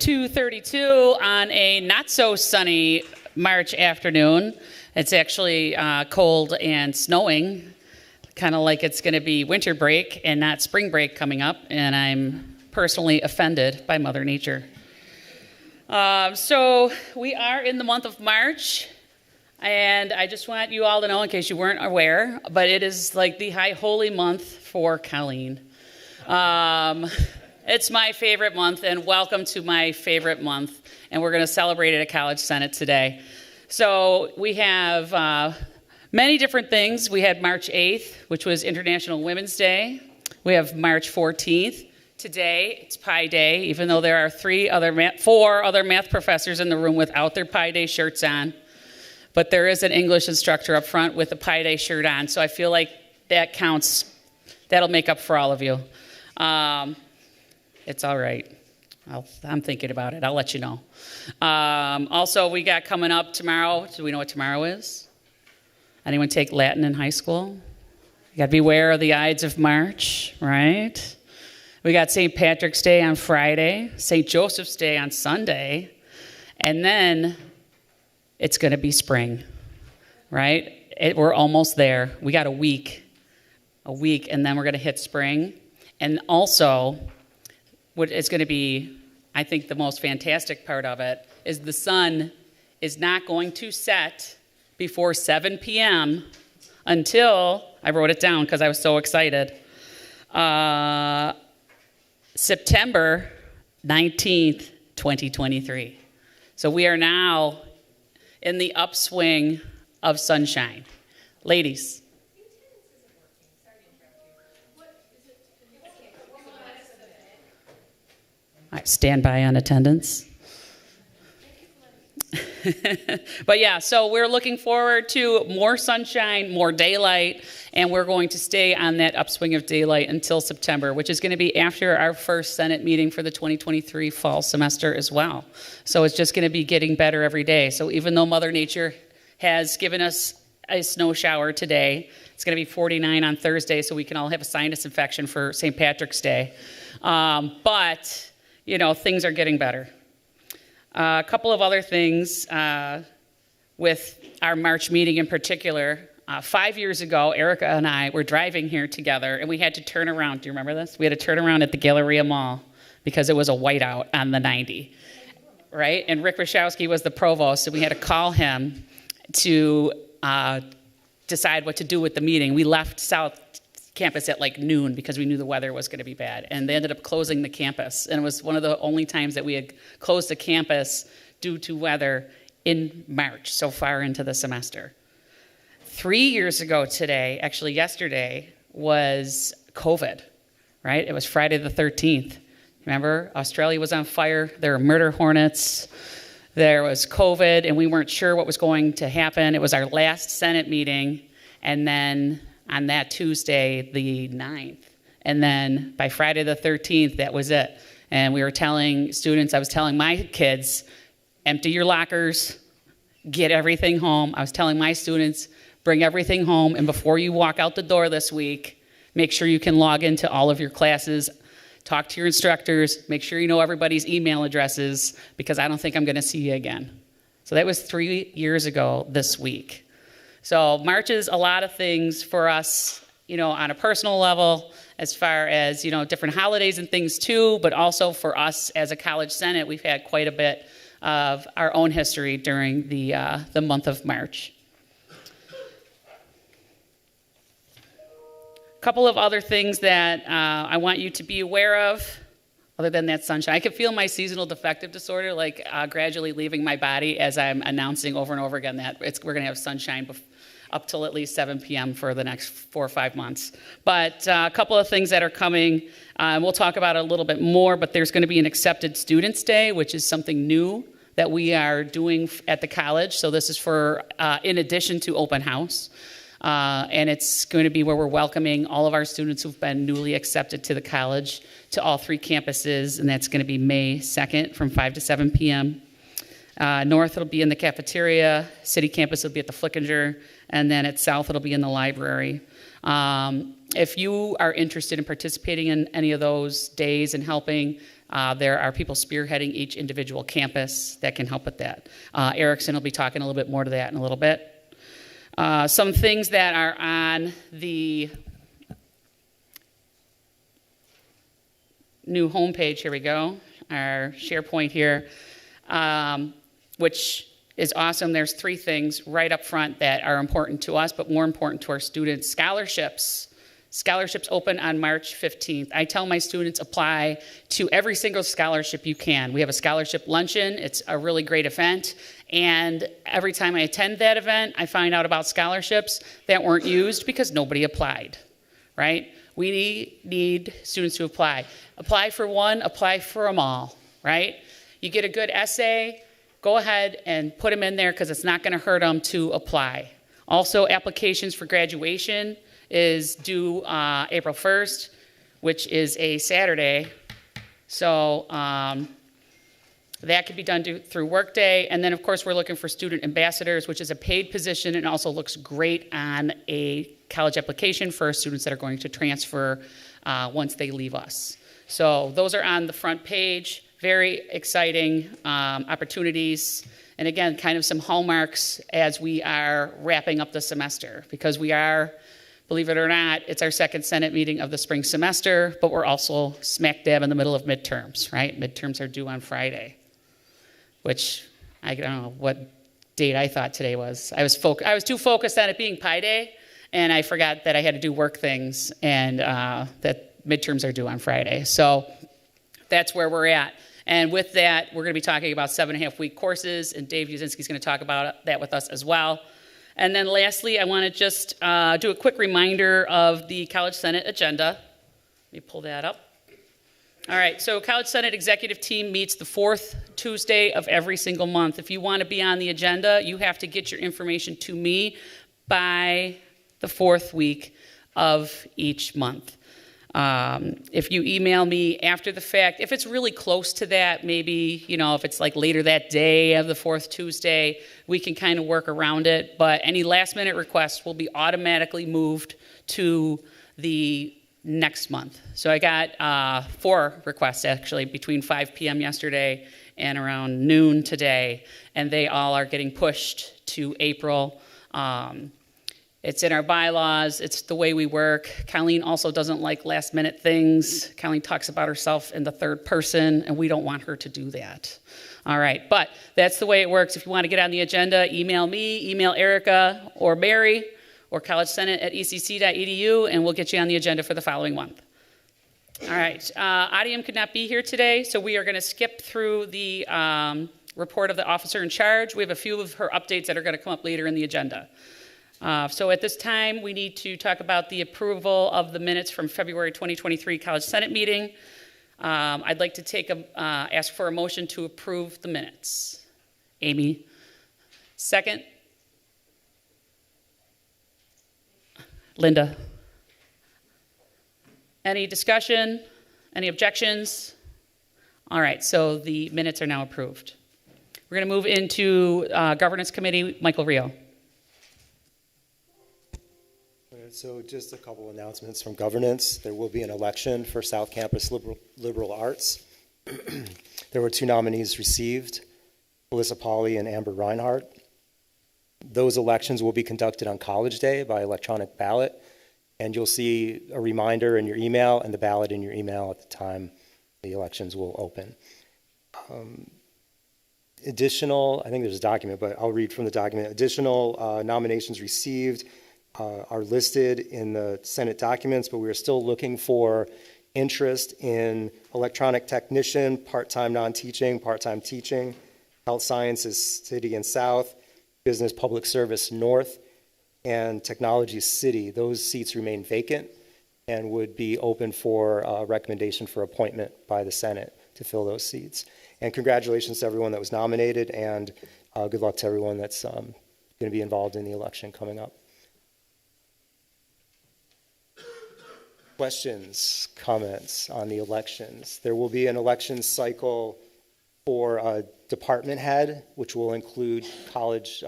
2:32 on a not so sunny March afternoon. It's actually cold and snowing, kind of like it's going to be winter break and not spring break coming up, and I'm personally offended by Mother Nature. So we are in the month of March, and I just want you all to know, in case you weren't aware, but it is like the high holy month for Colleen. It's my favorite month, and welcome to my favorite month. And we're going to celebrate it at College Senate today. So we have many different things. We had March 8th, which was International Women's Day. We have March 14th. Today, it's Pi Day, even though there are four other math professors in the room without their Pi Day shirts on. But there is an English instructor up front with a Pi Day shirt on, so I feel like that counts. That'll make up for all of you. It's all right. I'm thinking about it. I'll let you know. Also, we got coming up tomorrow. Do we know what tomorrow is? Anyone take Latin in high school? You got to beware of the Ides of March, right? We got St. Patrick's Day on Friday, St. Joseph's Day on Sunday, and then it's going to be spring, right? We're almost there. We got a week, and then we're going to hit spring. And also, what is going to be, I think, the most fantastic part of it is the sun is not going to set before 7 p.m. until, I wrote it down because I was so excited, September 19th, 2023. So we are now in the upswing of sunshine. Ladies. All right, stand by on attendance. But yeah, so we're looking forward to more sunshine, more daylight, and we're going to stay on that upswing of daylight until September, which is going to be after our first Senate meeting for the 2023 fall semester as well. So it's just going to be getting better every day. So even though Mother Nature has given us a snow shower today, it's going to be 49 on Thursday, so we can all have a sinus infection for St. Patrick's Day. But you know, things are getting better. A couple of other things with our March meeting in particular. 5 years ago, Erica and I were driving here together, and we had to turn around. Do you remember this? We had to turn around at the Galleria Mall because it was a whiteout on the 90, right? And Rick Rashowski was the provost, so we had to call him to decide what to do with the meeting. We left South Campus at like noon because we knew the weather was going to be bad, and they ended up closing the campus, and it was one of the only times that we had closed the campus due to weather in March, so far into the semester. 3 years ago today, actually yesterday, was COVID, right? It was Friday the 13th. Remember, Australia was on fire, there were murder hornets, there was COVID, and we weren't sure what was going to happen. It was our last Senate meeting, and then on that Tuesday, the 9th. And then by Friday the 13th, that was it. And we were telling students, I was telling my kids, empty your lockers, get everything home. I was telling my students, bring everything home, and before you walk out the door this week, make sure you can log into all of your classes, talk to your instructors, make sure you know everybody's email addresses, because I don't think I'm going to see you again. So that was 3 years ago this week. So March is a lot of things for us, you know, on a personal level, as far as, you know, different holidays and things too, but also for us as a College Senate, we've had quite a bit of our own history during the month of March. A couple of other things that I want you to be aware of, other than that sunshine. I can feel my seasonal affective disorder like gradually leaving my body as I'm announcing over and over again that we're going to have sunshine up till at least 7 p.m. for the next 4 or 5 months. But a couple of things that are coming, we'll talk about it a little bit more, but there's going to be an Accepted Students Day, which is something new that we are doing at the college. So this is for, in addition to open house. And it's going to be where we're welcoming all of our students who've been newly accepted to the college to all 3 campuses, and that's going to be May 2nd from 5 to 7 p.m. North, it'll be in the cafeteria. City campus will be at the Flickinger, and then at South, it'll be in the library. If you are interested in participating in any of those days and helping, There are people spearheading each individual campus that can help with that. Erickson will be talking a little bit more to that in a little bit. Some things that are on the new homepage, here we go, our SharePoint here, which is awesome. There's 3 things right up front that are important to us, but more important to our students. Scholarships. Scholarships open on March 15th. I tell my students apply to every single scholarship you can. We have a scholarship luncheon. It's a really great event. And every time I attend that event, I find out about scholarships that weren't used because nobody applied, right? We need students to apply. Apply for one, apply for them all, right? You get a good essay, go ahead and put them in there because it's not going to hurt them to apply. Also, applications for graduation is due April 1st, which is a Saturday. So that could be done through Workday. And then, of course, we're looking for student ambassadors, which is a paid position and also looks great on a college application for students that are going to transfer once they leave us. So those are on the front page. Very exciting opportunities. And again, kind of some hallmarks as we are wrapping up the semester, because we are, believe it or not, it's our second Senate meeting of the spring semester, but we're also smack dab in the middle of midterms, right? Midterms are due on Friday, which I don't know what date I thought today was. I was too focused on it being Pi Day, and I forgot that I had to do work things, and that midterms are due on Friday. So that's where we're at. And with that, we're going to be talking about 7.5-week courses, and Dave Uzinski is going to talk about that with us as well. And then lastly, I want to just do a quick reminder of the College Senate agenda. Let me pull that up. All right, so College Senate Executive Team meets the 4th Tuesday of every single month. If you want to be on the agenda, you have to get your information to me by the 4th week of each month. If you email me after the fact, if it's really close to that, maybe, if it's like later that day of the 4th Tuesday, we can kind of work around it. But any last minute requests will be automatically moved to the next month. So I got 4 requests actually between 5 p.m. yesterday and around noon today, and they all are getting pushed to April. It's in our bylaws. It's the way we work. Colleen also doesn't like last-minute things. Colleen talks about herself in the third person, and we don't want her to do that. All right, but that's the way it works. If you want to get on the agenda, email me, email Erica or Mary or collegesenate@ecc.edu, and we'll get you on the agenda for the following month. All right, Adium could not be here today, so we are going to skip through the report of the officer in charge. We have a few of her updates that are going to come up later in the agenda. So at this time, we need to talk about the approval of the minutes from February 2023 College Senate meeting. I'd like to ask for a motion to approve the minutes. Amy, second. Linda. Any discussion? Any objections? All right, so the minutes are now approved. We're going to move into Governance Committee. Michael Rio. So just a couple announcements from governance. There will be an election for South Campus Liberal Arts. There were 2 nominees received, Melissa Pauley and Amber Reinhardt. Those elections will be conducted on College Day by electronic ballot, and you'll see a reminder in your email and the ballot in your email at the time the elections will open. Additional, I think there's a document, but I'll read from the document. Additional nominations received are listed in the Senate documents, but we are still looking for interest in electronic technician, part-time non-teaching, part-time teaching, health sciences city and south, business public service north, and technology city. Those seats remain vacant and would be open for recommendation for appointment by the Senate to fill those seats. And congratulations to everyone that was nominated, and good luck to everyone that's going to be involved in the election coming up. Questions, comments on the elections? There will be an election cycle for a department head, which will include college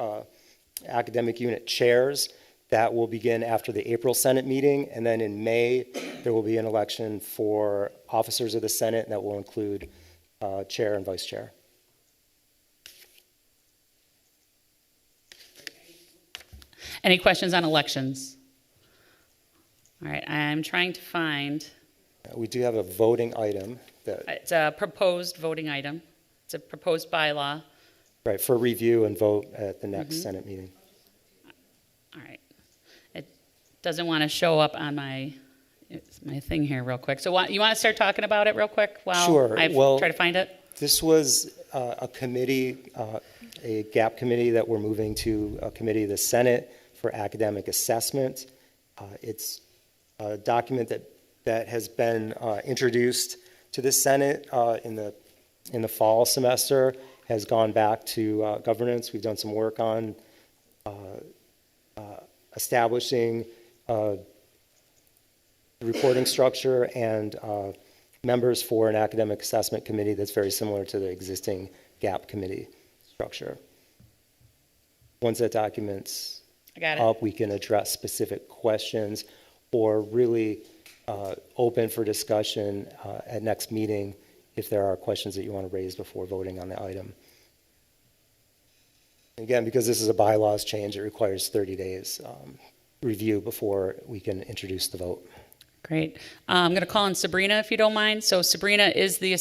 academic unit chairs. That will begin after the April Senate meeting, and then in May, there will be an election for officers of the Senate, and that will include chair and vice chair. Any questions on elections? All right, I'm trying to find, We do have a voting item that, it's a proposed voting item. It's a proposed bylaw. right, for review and vote at the next Senate meeting. All right. It doesn't want to show up on my thing here real quick. So you want to start talking about it real quick while Sure. I Well, try to find it? This was a committee, a GAP committee that we're moving to a committee of the Senate for academic assessment. It's a document that has been introduced to the Senate in the fall semester, has gone back to governance. We've done some work on establishing the reporting structure and members for an academic assessment committee that's very similar to the existing GAP committee structure. Once that document's up, we can address specific questions or really open for discussion at next meeting if there are questions that you want to raise before voting on the item. Again, because this is a bylaws change, it requires 30 days review before we can introduce the vote. Great. I'm going to call on Sabrina, if you don't mind. So Sabrina is the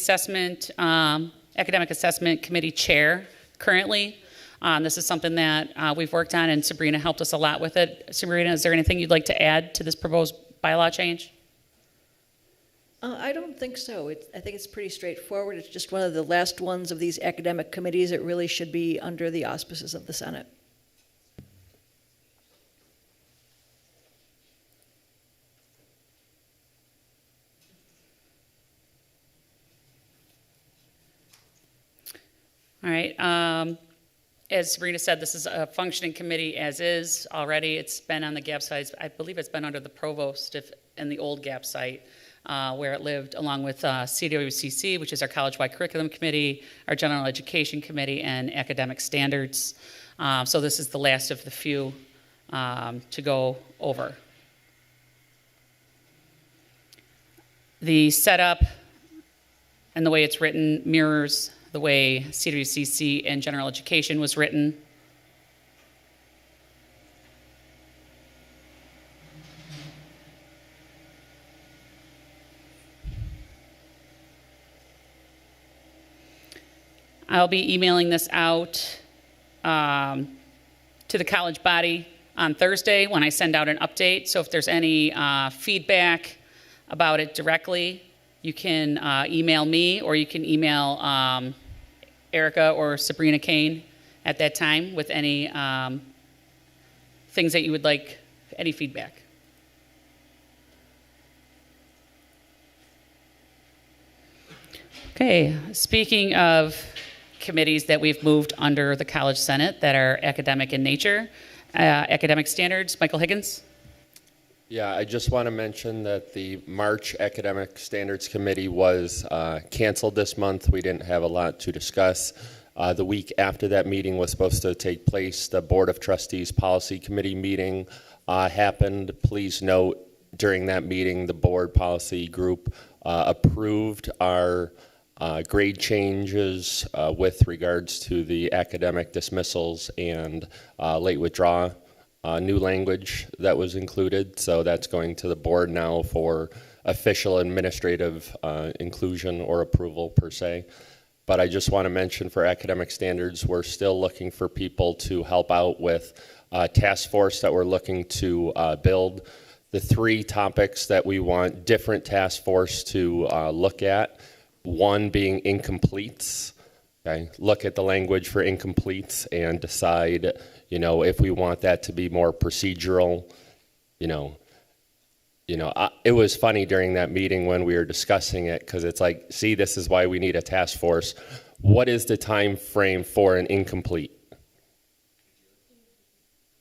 academic assessment committee chair currently. This is something that we've worked on, and Sabrina helped us a lot with it. Sabrina, is there anything you'd like to add to this proposed bylaw change? I don't think so. I think it's pretty straightforward. It's just one of the last ones of these academic committees. It really should be under the auspices of the Senate. All right. As Sabrina said, this is a functioning committee as is already. It's been on the GAP site. I believe it's been under the provost in the old GAP site where it lived, along with CWCC, which is our college-wide curriculum committee, our general education committee, and academic standards. So this is the last of the few to go over. The setup and the way it's written mirrors the way CWCC and general education was written. I'll be emailing this out to the college body on Thursday when I send out an update. So if there's any feedback about it directly, you can email me, or you can email Erica or Sabrina Kane at that time with any things that you would like, any feedback. Okay, speaking of committees that we've moved under the College Senate that are academic in nature, academic standards, Michael Higgins. Yeah, I just want to mention that the March Academic Standards Committee was canceled this month. We didn't have a lot to discuss. The week after that meeting was supposed to take place, the Board of Trustees Policy Committee meeting happened. Please note, during that meeting, the board policy group approved our grade changes with regards to the academic dismissals and late withdrawal. New language that was included, so that's going to the board now for official administrative inclusion or approval per se. But I just want to mention for academic standards, we're still looking for people to help out with a task force that we're looking to build. The 3 topics that we want different task force to look at, one being incompletes. Okay, look at the language for incompletes and decide, if we want that to be more procedural. It was funny during that meeting when we were discussing it, because it's like, see, this is why we need a task force. What is the time frame for an incomplete?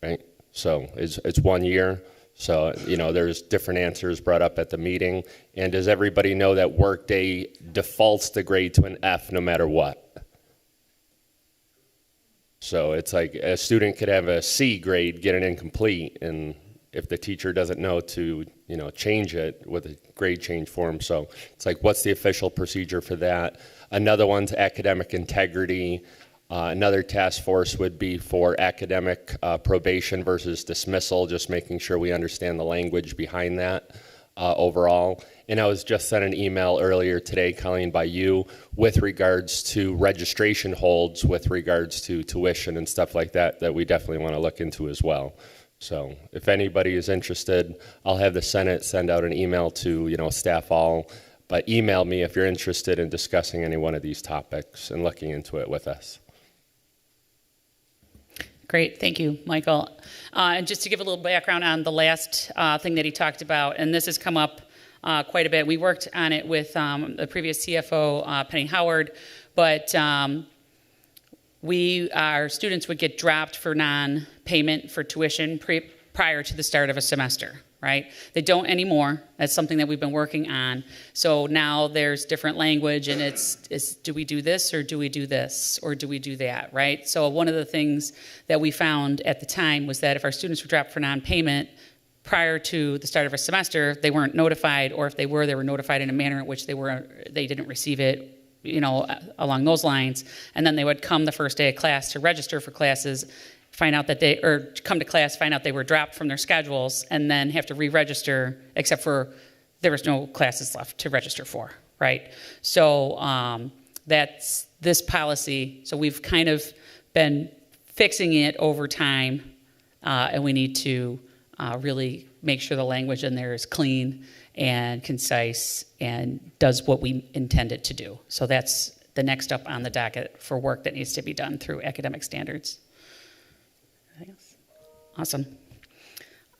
Right. So it's 1 year. So, there's different answers brought up at the meeting. And does everybody know that Workday defaults the grade to an F no matter what? So it's like a student could have a C grade, get an incomplete, and if the teacher doesn't know to, change it with a grade change form. So it's like, what's the official procedure for that? Another one's academic integrity. Another task force would be for academic probation versus dismissal, just making sure we understand the language behind that overall. And I was just sent an email earlier today, Colleen, by you, with regards to registration holds, with regards to tuition and stuff like that, that we definitely want to look into as well. So if anybody is interested, I'll have the Senate send out an email to, staff all, but email me if you're interested in discussing any one of these topics and looking into it with us. Great, thank you, Michael. And just to give a little background on the last thing that he talked about, and this has come up quite a bit. We worked on it with the previous CFO, Penny Howard, but our students would get dropped for non-payment for tuition prior to the start of a semester, right? They don't anymore. That's something that we've been working on. So now there's different language, and it's do we do this, or do we do this, or do we do that, right? So one of the things that we found at the time was that if our students were dropped for non-payment prior to the start of a semester, they weren't notified, or if they were notified in a manner in which they didn't receive it, along those lines. And then they would come the first day of class to register for classes, find out that come to class, find out they were dropped from their schedules, and then have to re-register, except for there was no classes left to register for, right? So that's this policy. So we've kind of been fixing it over time, and we need to really make sure the language in there is clean and concise and does what we intend it to do. So that's the next up on the docket for work that needs to be done through academic standards. Anything else? Awesome.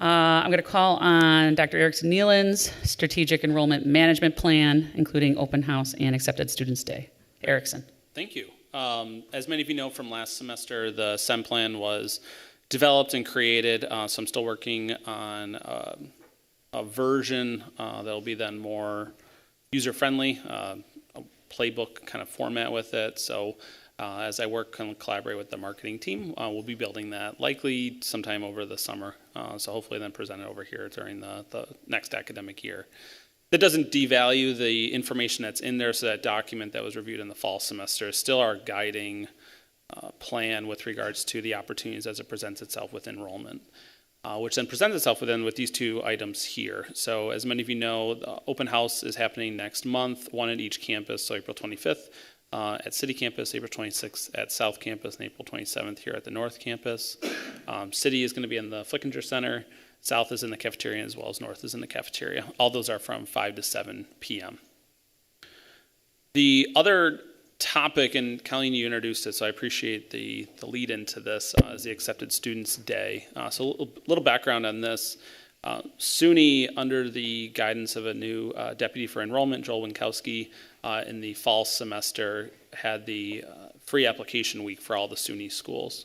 I'm going to call on Dr. Erickson Nealon's Strategic Enrollment Management Plan, including open house and accepted students day. Erickson. Thank you. As many of you know from last semester, the SEM plan was developed and created, so I'm still working on a version that'll be then more user-friendly, a playbook kind of format with it. So as I work and collaborate with the marketing team, we'll be building that likely sometime over the summer. So hopefully then present it over here during the next academic year. That doesn't devalue the information that's in there, so that document that was reviewed in the fall semester is still our guiding plan with regards to the opportunities as it presents itself with enrollment, which then presents itself with these two items here. So as many of you know, the open house is happening next month, one at each campus, so April 25th at City Campus, April 26th at South Campus, and April 27th here at the North Campus. City is going to be in the Flickinger Center, South is in the cafeteria, as well as North is in the cafeteria. All those are from 5 to 7 p.m. The other topic, and Colleen, you introduced it, so I appreciate the lead into this, is the Accepted Students Day. So a little background on this. SUNY, under the guidance of a new Deputy for Enrollment, Joel Winkowski, in the fall semester had the free application week for all the SUNY schools.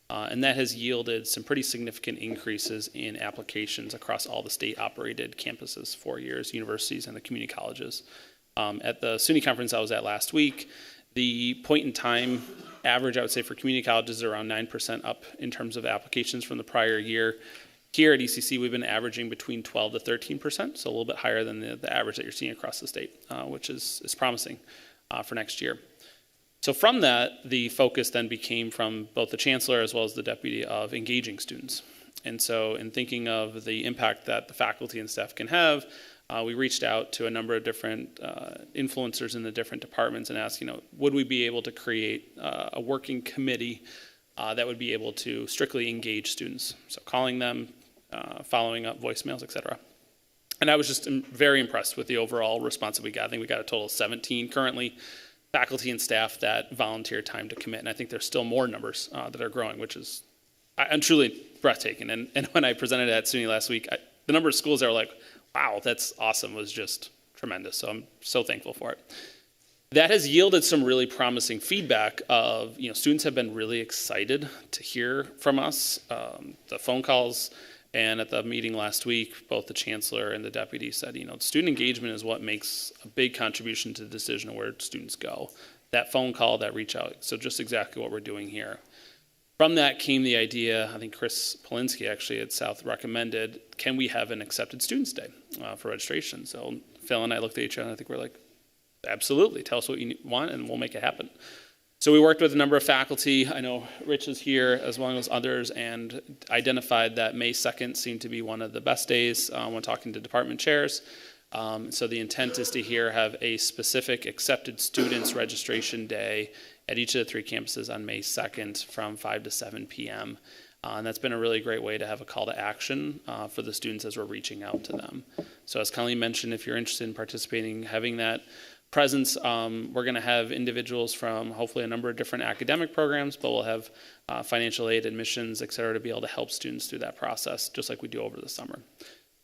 And that has yielded some pretty significant increases in applications across all the state-operated campuses, 4 years, universities, and the community colleges. At the SUNY conference I was at last week, the point-in-time average, I would say, for community colleges is around 9% up in terms of applications from the prior year. Here at ECC, we've been averaging between 12 to 13%, so a little bit higher than the average that you're seeing across the state, which is promising for next year. So from that, the focus then became from both the chancellor as well as the deputy of engaging students. And so in thinking of the impact that the faculty and staff can have, we reached out to a number of different influencers in the different departments and asked, would we be able to create a working committee that would be able to strictly engage students? So calling them, following up voicemails, et cetera. And I was just very impressed with the overall response that we got. I think we got a total of 17 currently, faculty and staff that volunteer time to commit. And I think there's still more numbers that are growing, which is, I'm truly breathtaking. And when I presented at SUNY last week, the number of schools that were like, wow, that's awesome, was just tremendous. So I'm so thankful for it. That has yielded some really promising feedback of, students have been really excited to hear from us. The phone calls and at the meeting last week, both the chancellor and the deputy said, student engagement is what makes a big contribution to the decision of where students go. That phone call, that reach out, so just exactly what we're doing here. From that came the idea, I think Chris Polinsky actually at South recommended, can we have an Accepted Students Day for registration? So Phil and I looked at each other and I think we're like, absolutely, tell us what you want and we'll make it happen. So we worked with a number of faculty. I know Rich is here as well as others, and identified that May 2nd seemed to be one of the best days when talking to department chairs. So the intent is to have a specific Accepted Students Registration Day at each of the 3 campuses on May 2nd from 5 to 7 p.m. And that's been a really great way to have a call to action for the students as we're reaching out to them. So as Colleen mentioned, if you're interested in participating, having that presence, we're going to have individuals from hopefully a number of different academic programs, but we'll have financial aid, admissions, et cetera, to be able to help students through that process, just like we do over the summer.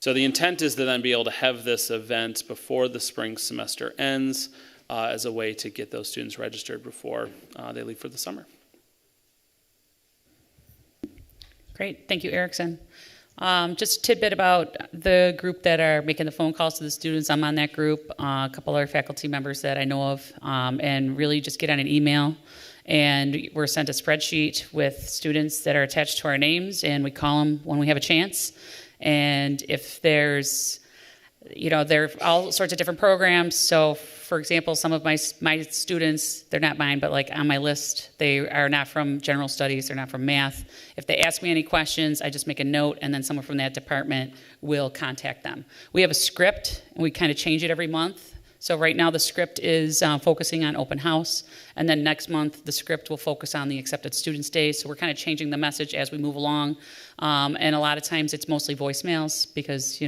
So the intent is to then be able to have this event before the spring semester ends as a way to get those students registered before they leave for the summer. Great, thank you, Erickson. Just a tidbit about the group that are making the phone calls to the students. I'm on that group, a couple other faculty members that I know of, and really just get on an email. And we're sent a spreadsheet with students that are attached to our names, and we call them when we have a chance. And if there's, there are all sorts of different programs. So, for example, some of my students, they're not mine, but like on my list, they are not from general studies, they're not from math. If they ask me any questions, I just make a note, and then someone from that department will contact them. We have a script, and we kind of change it every month. So right now the script is focusing on open house, and then next month the script will focus on the Accepted Students Day. So we're kind of changing the message as we move along. And a lot of times it's mostly voicemails because,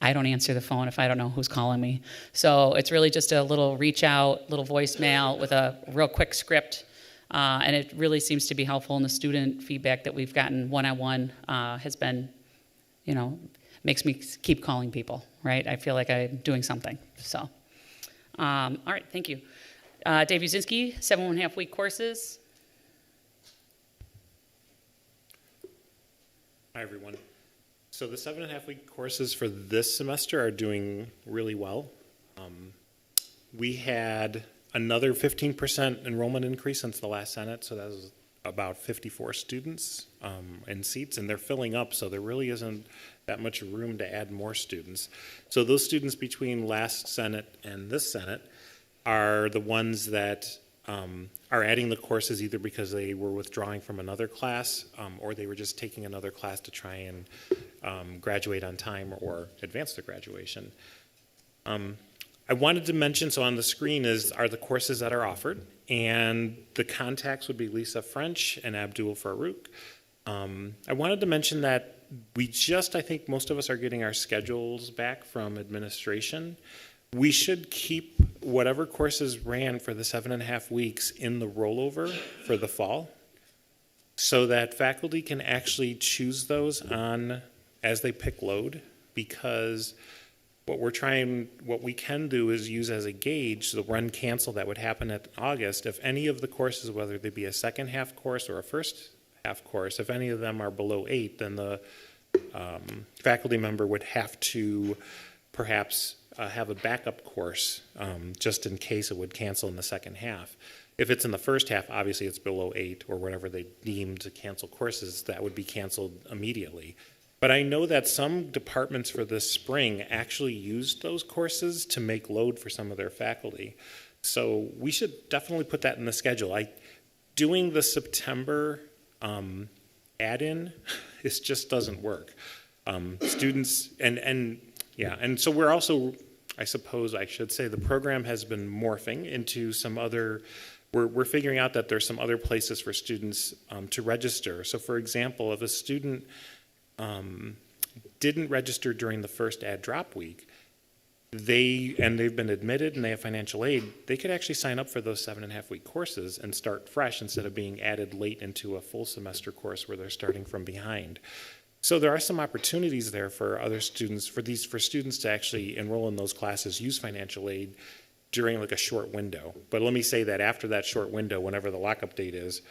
I don't answer the phone if I don't know who's calling me. So it's really just a little reach out, little voicemail with a real quick script. And it really seems to be helpful, and the student feedback that we've gotten one-on-one has been, makes me keep calling people, right? I feel like I'm doing something, so. All right, thank you. Dave Uzinski, 7.5-week courses. Hi, everyone. So the 7.5-week courses for this semester are doing really well. We had another 15% enrollment increase since the last Senate, so that was about 54 students in seats, and they're filling up, so there really isn't that much room to add more students. So those students between last Senate and this Senate are the ones that are adding the courses either because they were withdrawing from another class or they were just taking another class to try and graduate on time or advance their graduation. I wanted to mention, so on the screen are the courses that are offered, and the contacts would be Lisa French and Abdul Farouk. I wanted to mention that I think most of us are getting our schedules back from administration. We should keep whatever courses ran for the 7.5 weeks in the rollover for the fall so that faculty can actually choose those on as they pick load, because what we can do is use as a gauge the run cancel that would happen at August. If any of the courses, whether they be a second half course or a first half course, if any of them are below 8, then the faculty member would have to perhaps have a backup course just in case it would cancel in the second half. If it's in the first half, obviously it's below 8 or whatever they deem to cancel courses, that would be canceled immediately. But I know that some departments for this spring actually used those courses to make load for some of their faculty. So we should definitely put that in the schedule. Doing the September add-in, it just doesn't work. Students, and so we're also, I suppose I should say, the program has been morphing into some other, we're figuring out that there's some other places for students to register. So for example, if a student didn't register during the first add drop week, they've been admitted and they have financial aid, they could actually sign up for those 7.5 week courses and start fresh instead of being added late into a full semester course where they're starting from behind. So there are some opportunities there for other students, for students to actually enroll in those classes, use financial aid during like a short window. But let me say that after that short window, whenever the lockup date is,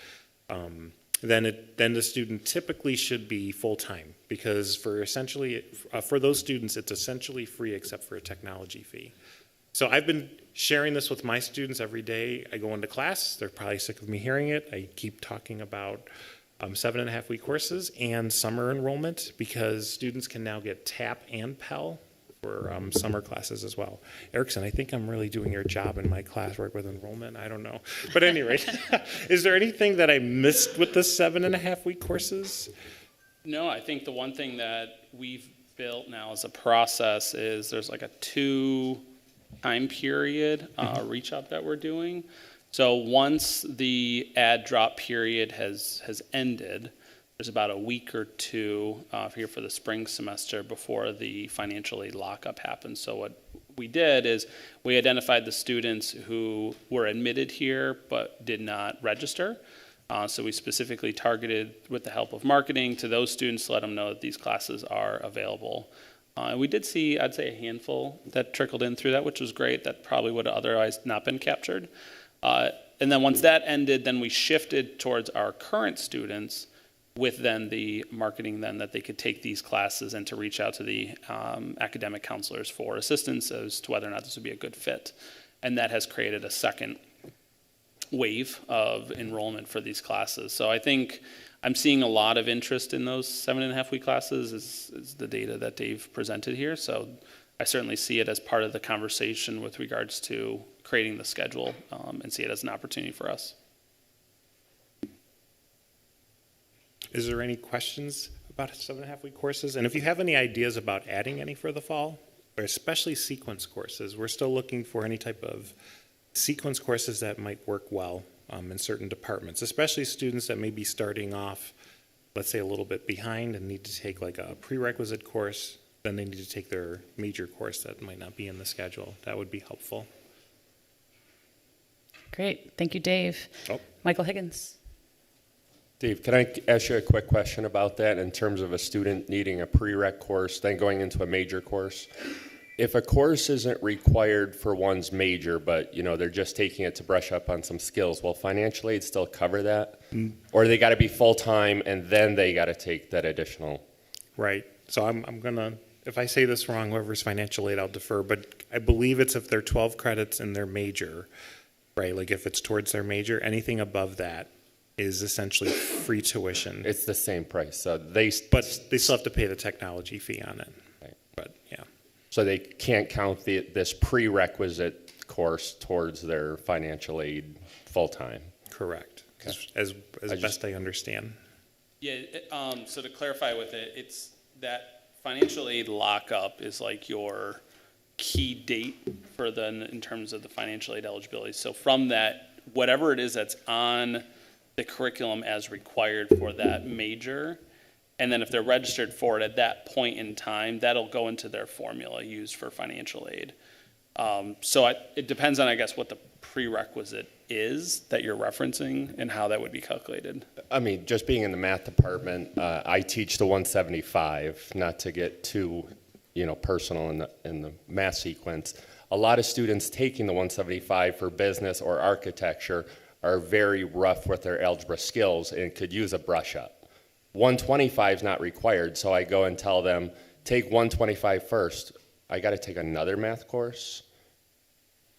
then the student typically should be full-time, because for those students, it's essentially free except for a technology fee. So I've been sharing this with my students every day. I go into class. They're probably sick of me hearing it. I keep talking about 7.5-week courses and summer enrollment because students can now get TAP and Pell for summer classes as well. Erickson, I think I'm really doing your job in my classwork with enrollment. I don't know. But at any rate, is there anything that I missed with the 7.5-week courses? No, I think the one thing that we've built now as a process is there's like a 2-time period reach out that we're doing. So once the add drop period has ended, there's about a week or two here for the spring semester before the financial aid lockup happens. So what we did is we identified the students who were admitted here but did not register. So we specifically targeted, with the help of marketing, to those students to let them know that these classes are available. And we did see, I'd say, a handful that trickled in through that, which was great. That probably would have otherwise not been captured. And then once that ended, then we shifted towards our current students with then the marketing then that they could take these classes and to reach out to the academic counselors for assistance as to whether or not this would be a good fit. And that has created a second wave of enrollment for these classes. So I think I'm seeing a lot of interest in those 7.5-week classes is the data that Dave presented here. So I certainly see it as part of the conversation with regards to creating the schedule and see it as an opportunity for us. Is there any questions about 7.5-week courses? And if you have any ideas about adding any for the fall, or especially sequence courses, we're still looking for any type of sequence courses that might work well in certain departments, especially students that may be starting off, let's say, a little bit behind and need to take like a prerequisite course. Then they need to take their major course that might not be in the schedule. That would be helpful. Great. Thank you, Dave. Oh. Michael Higgins. Dave, can I ask you a quick question about that in terms of a student needing a prereq course, then going into a major course? If a course isn't required for one's major, but they're just taking it to brush up on some skills, will financial aid still cover that? Or they got to be full-time and then they got to take that additional? Right. So I'm going to, if I say this wrong, whoever's financial aid, I'll defer, but I believe it's if they're 12 credits in their major, right? Like if it's towards their major, anything above that is essentially free tuition. It's the same price. So But they still have to pay the technology fee on it. Right. But yeah. So they can't count this prerequisite course towards their financial aid full-time? Correct. Okay. As best I understand. Yeah, so to clarify with it, it's that financial aid lockup is like your key date for then in terms of the financial aid eligibility. So from that, whatever it is that's on the curriculum as required for that major, and then if they're registered for it at that point in time, that'll go into their formula used for financial aid. So it depends on, I guess, what the prerequisite is that you're referencing and how that would be calculated. I mean, just being in the math department, I teach the 175, not to get too, personal in the math sequence. A lot of students taking the 175 for business or architecture are very rough with their algebra skills and could use a brush up. 125 is not required, so I go and tell them, take 125 first. I got to take another math course.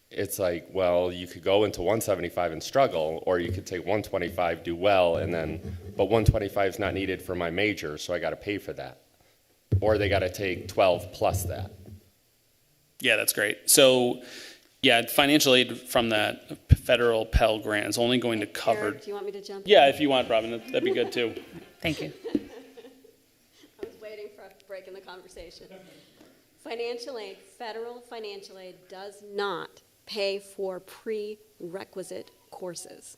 It's like, well, you could go into 175 and struggle, or you could take 125, do well, and then, but 125 is not needed for my major, so I got to pay for that. Or they got to take 12 plus that. Yeah, that's great. So, yeah, financial aid from that federal Pell Grant is only going to cover. Eric, do you want me to jump in? Yeah, if you want, Robin, that'd be good too. Thank you. I was waiting for a break in the conversation. Financial aid, federal financial aid does not pay for prerequisite courses.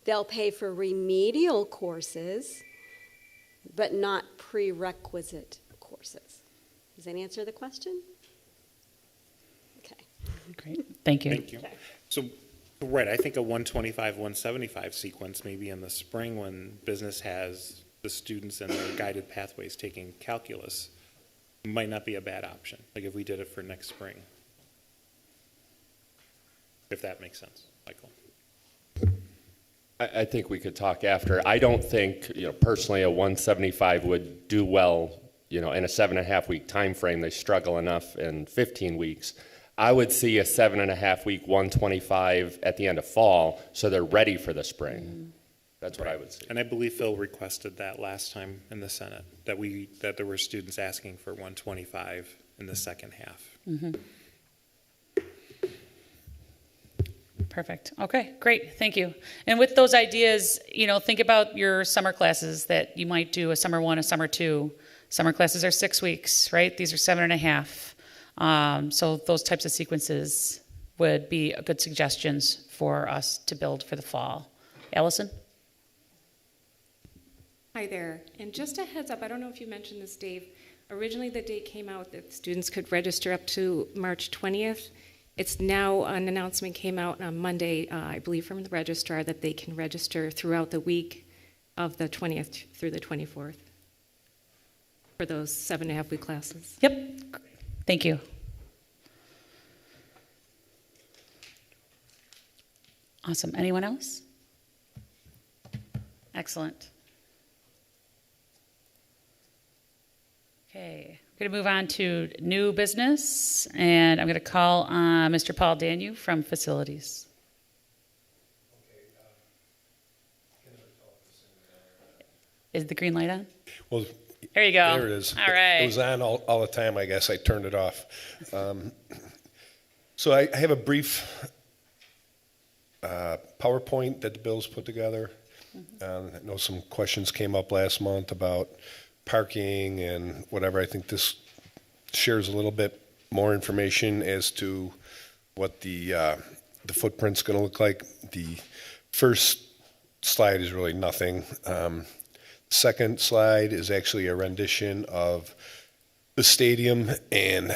They'll pay for remedial courses, but not prerequisite courses. Does that answer the question? Okay. Great. Thank you. Thank you. So, right, I think a 125, 175 sequence maybe in the spring when business has the students in their guided pathways taking calculus might not be a bad option, like if we did it for next spring. If that makes sense, Michael. I think we could talk after. I don't think, personally, a 175 would do well, in a 7.5 week time frame. They struggle enough in 15 weeks. I would see a 7.5 week 125 at the end of fall, so they're ready for the spring. That's what I would see. And I believe Phil requested that last time in the Senate, that there were students asking for 125 in the second half. Perfect. Okay, great. Thank you. And with those ideas, think about your summer classes that you might do, a summer 1, a summer 2. Summer classes are 6 weeks, right? These are 7.5. So those types of sequences would be good suggestions for us to build for the fall. Allison? Hi there. And just a heads up, I don't know if you mentioned this, Dave. Originally, the date came out that students could register up to March 20th. It's now, an announcement came out on Monday, I believe from the registrar, that they can register throughout the week of the 20th through the 24th for those 7.5 week classes. Yep. Thank you. Awesome. Anyone else? Excellent. Okay, I'm going to move on to new business, and I'm going to call on Mr. Paul Danu from Facilities. Is the green light on? Well, There you go. there it is. All right. It was on all the time, I guess. I turned it off. So I have a brief PowerPoint that the Bill's put together. I know some questions came up last month about parking and whatever. I think this shares a little bit more information as to what the footprint's going to look like. The first slide is really nothing. Second slide is actually a rendition of the stadium, and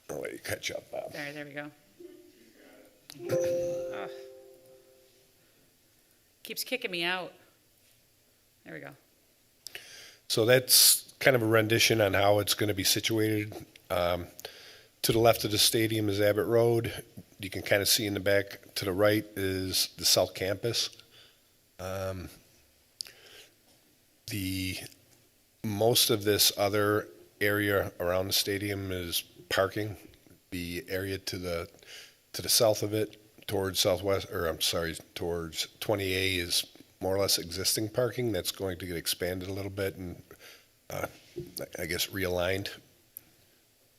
I'll let you catch up, Bob. There we go. Ugh. Keeps kicking me out. There we go. So that's kind of a rendition on how it's going to be situated. To the left of the stadium is Abbott Road. You can kind of see in the back to the right is the South Campus. The most of this other area around the stadium is parking. The area to the south of it, towards southwest, or I'm sorry, towards 20A is more or less existing parking. That's going to get expanded a little bit and I guess realigned.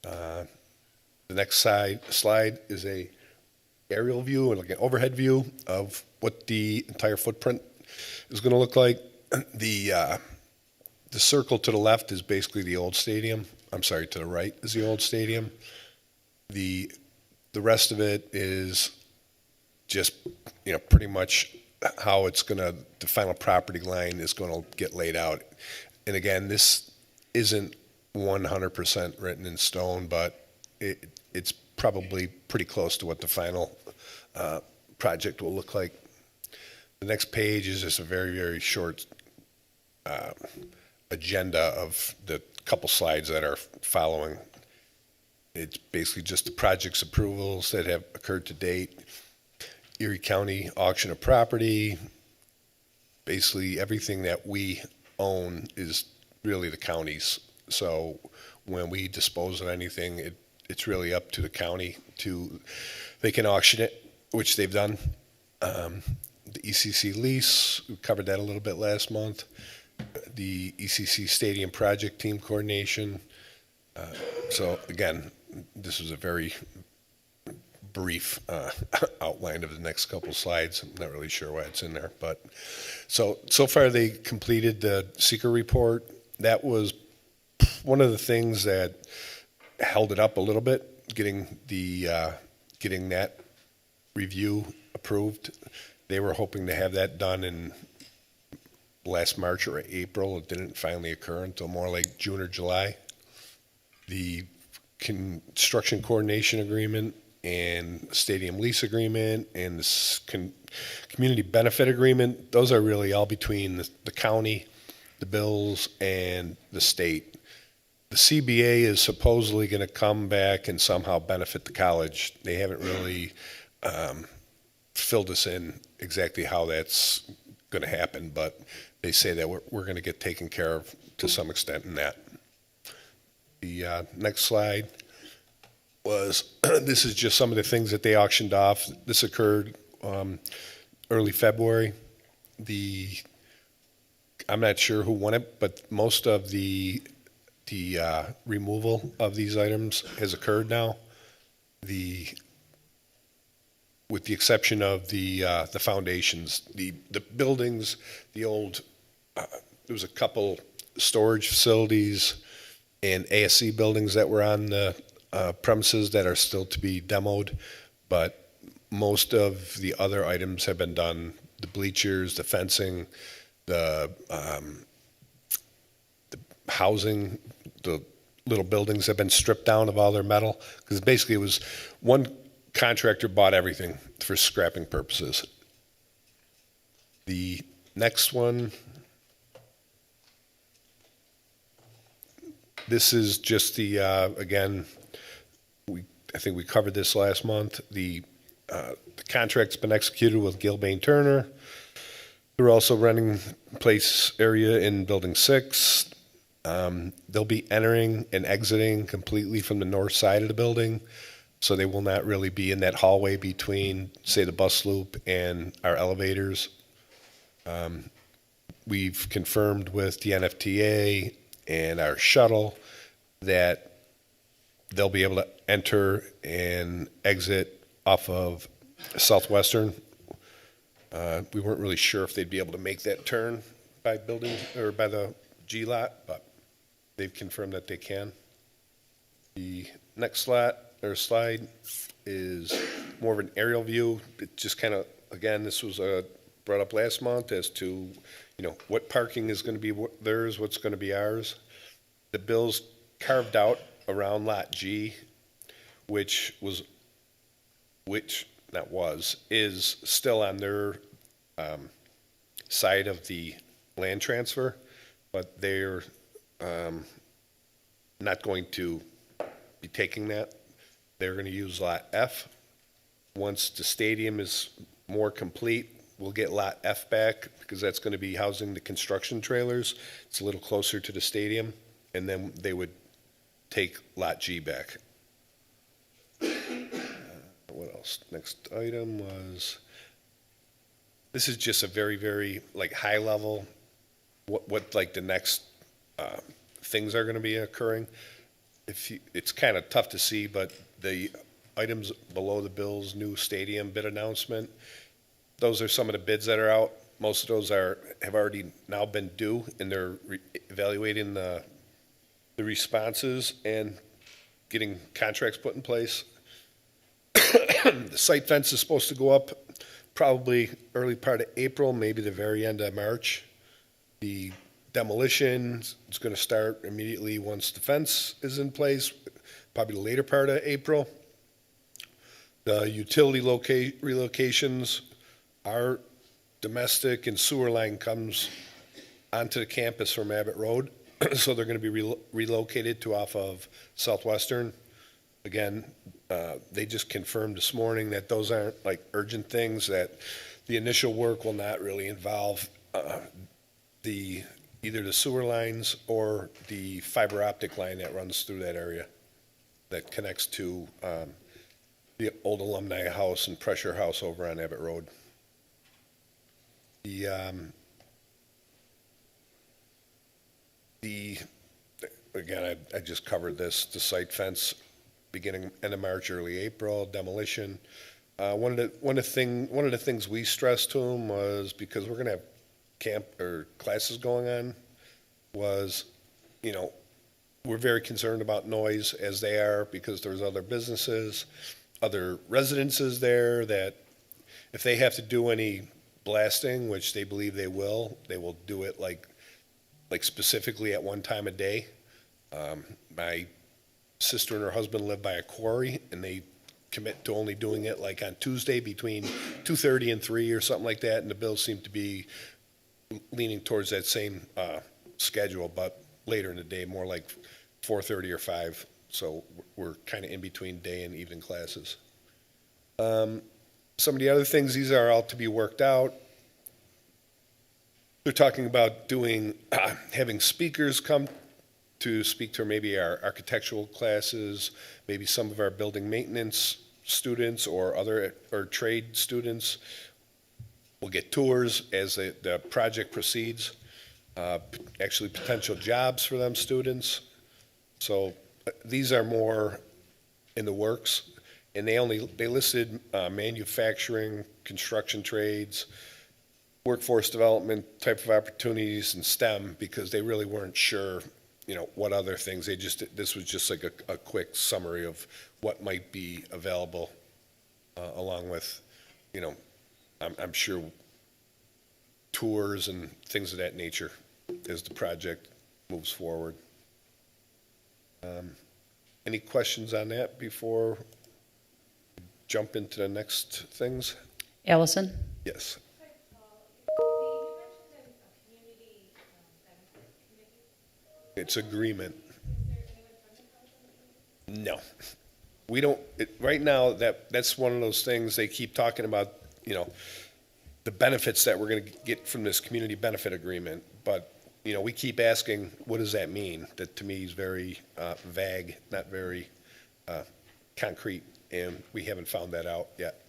The next slide is a aerial view and like an overhead view of what the entire footprint is going to look like. The circle to the left is basically the old stadium. I'm sorry, to the right is the old stadium. The rest of it is just, pretty much how it's going to, the final property line is going to get laid out. And again, this isn't 100% written in stone, but it's probably pretty close to what the final project will look like. The next page is just a very, very short agenda of the couple slides that are following. It's basically just the project's approvals that have occurred to date, Erie County auction of property. Basically everything that we own is really the county's. So when we dispose of anything, it's really up to the county they can auction it, which they've done. The ECC lease, we covered that a little bit last month. The ECC Stadium Project Team Coordination. So again, this was a very brief outline of the next couple slides. I'm not really sure why it's in there, but so far they completed the seeker report. That was one of the things that held it up a little bit, getting that review approved. They were hoping to have that done in last March or April. It didn't finally occur until more like June or July. The construction coordination agreement and stadium lease agreement and the community benefit agreement, those are really all between the county, the bills, and the state. The CBA is supposedly going to come back and somehow benefit the college. They haven't really filled us in exactly how that's going to happen, but they say that we're going to get taken care of to some extent in that. The next slide was, this is just some of the things that they auctioned off. This occurred early February. I'm not sure who won it, but most of the removal of these items has occurred now. With the exception of the foundations, the buildings, the old, there was a couple storage facilities and ASC buildings that were on the premises that are still to be demoed, but most of the other items have been done. The bleachers, the fencing, the housing, the little buildings have been stripped down of all their metal, because basically it was one contractor bought everything for scrapping purposes. The next one, this is just the, again, I think we covered this last month. The contract's been executed with Gilbane Turner. They're also renting place area in Building 6. They'll be entering and exiting completely from the north side of the building, so they will not really be in that hallway between, say, the bus loop and our elevators. We've confirmed with the NFTA and our shuttle that they'll be able to enter and exit off of Southwestern. We weren't really sure if they'd be able to make that turn by building or by the G lot, but they've confirmed that they can. The next slide is more of an aerial view. It just kind of, again, this was brought up last month as to, what parking is going to be theirs, what's going to be ours. The bill's carved out around Lot G, which is still on their side of the land transfer, but they're not going to be taking that. They're going to use Lot F. Once the stadium is more complete, we'll get Lot F back, because that's going to be housing the construction trailers. It's a little closer to the stadium, and then they would take Lot G back. What else? Next item was, this is just a very, very high level, what the next things are going to be occurring. It's kind of tough to see, but the items below the Bills' new stadium bid announcement, those are some of the bids that are out. Most of those have already now been due, and they're evaluating the responses and getting contracts put in place. The site fence is supposed to go up probably early part of April, maybe the very end of March. The demolition is going to start immediately once the fence is in place, probably the later part of April. The utility relocations, our domestic and sewer line comes onto the campus from Abbott Road, so they're going to be relocated to off of Southwestern. Again, they just confirmed this morning that those aren't urgent things, that the initial work will not really involve either the sewer lines or the fiber optic line that runs through that area that connects to the old Alumni House and Pressure House over on Abbott Road. Again, I just covered this, the site fence beginning end of March, early April, demolition. One of the things we stressed to them was, because we're going to have camp or classes going on, was, we're very concerned about noise, as they are, because there's other businesses, other residences there, that if they have to do any blasting, which they believe they will do it like specifically at one time a day. My sister and her husband live by a quarry, and they commit to only doing it on Tuesday between 2:30 and 3 or something like that, and the bills seem to be leaning towards that same schedule, but later in the day, more like 4:30 or 5. So we're kind of in between day and evening classes. Some of the other things, these are all to be worked out. They're talking about having speakers come to speak to maybe our architectural classes, maybe some of our building maintenance students or other, or trade students. We'll get tours as the project proceeds, actually potential jobs for them students. So these are more in the works, and they listed manufacturing, construction trades, workforce development type of opportunities, and STEM, because they really weren't sure, what other things. This was just like a quick summary of what might be available, along with, I'm sure tours and things of that nature as the project moves forward. Any questions on that before we jump into the next things? Allison? Yes. It's agreement. No. We don't, right now, that's one of those things they keep talking about, the benefits that we're going to get from this community benefit agreement. But, we keep asking, what does that mean? That to me is very vague, not very concrete, and we haven't found that out yet.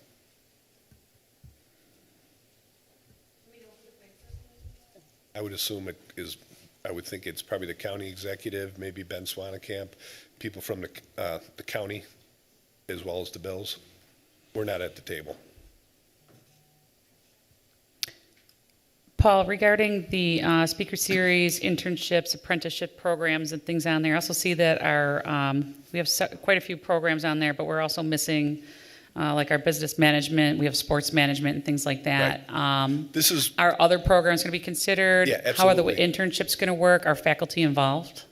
I would assume it is, I would think it's probably the county executive, maybe Ben Swanekamp, people from the county, as well as the Bills. We're not at the table. Paul, regarding the speaker series, internships, apprenticeship programs, and things on there, I also see that we have quite a few programs on there, but we're also missing like our business management, we have sports management and things like that. Right. Are other programs going to be considered? Yeah, absolutely. How are the internships going to work? Are faculty involved?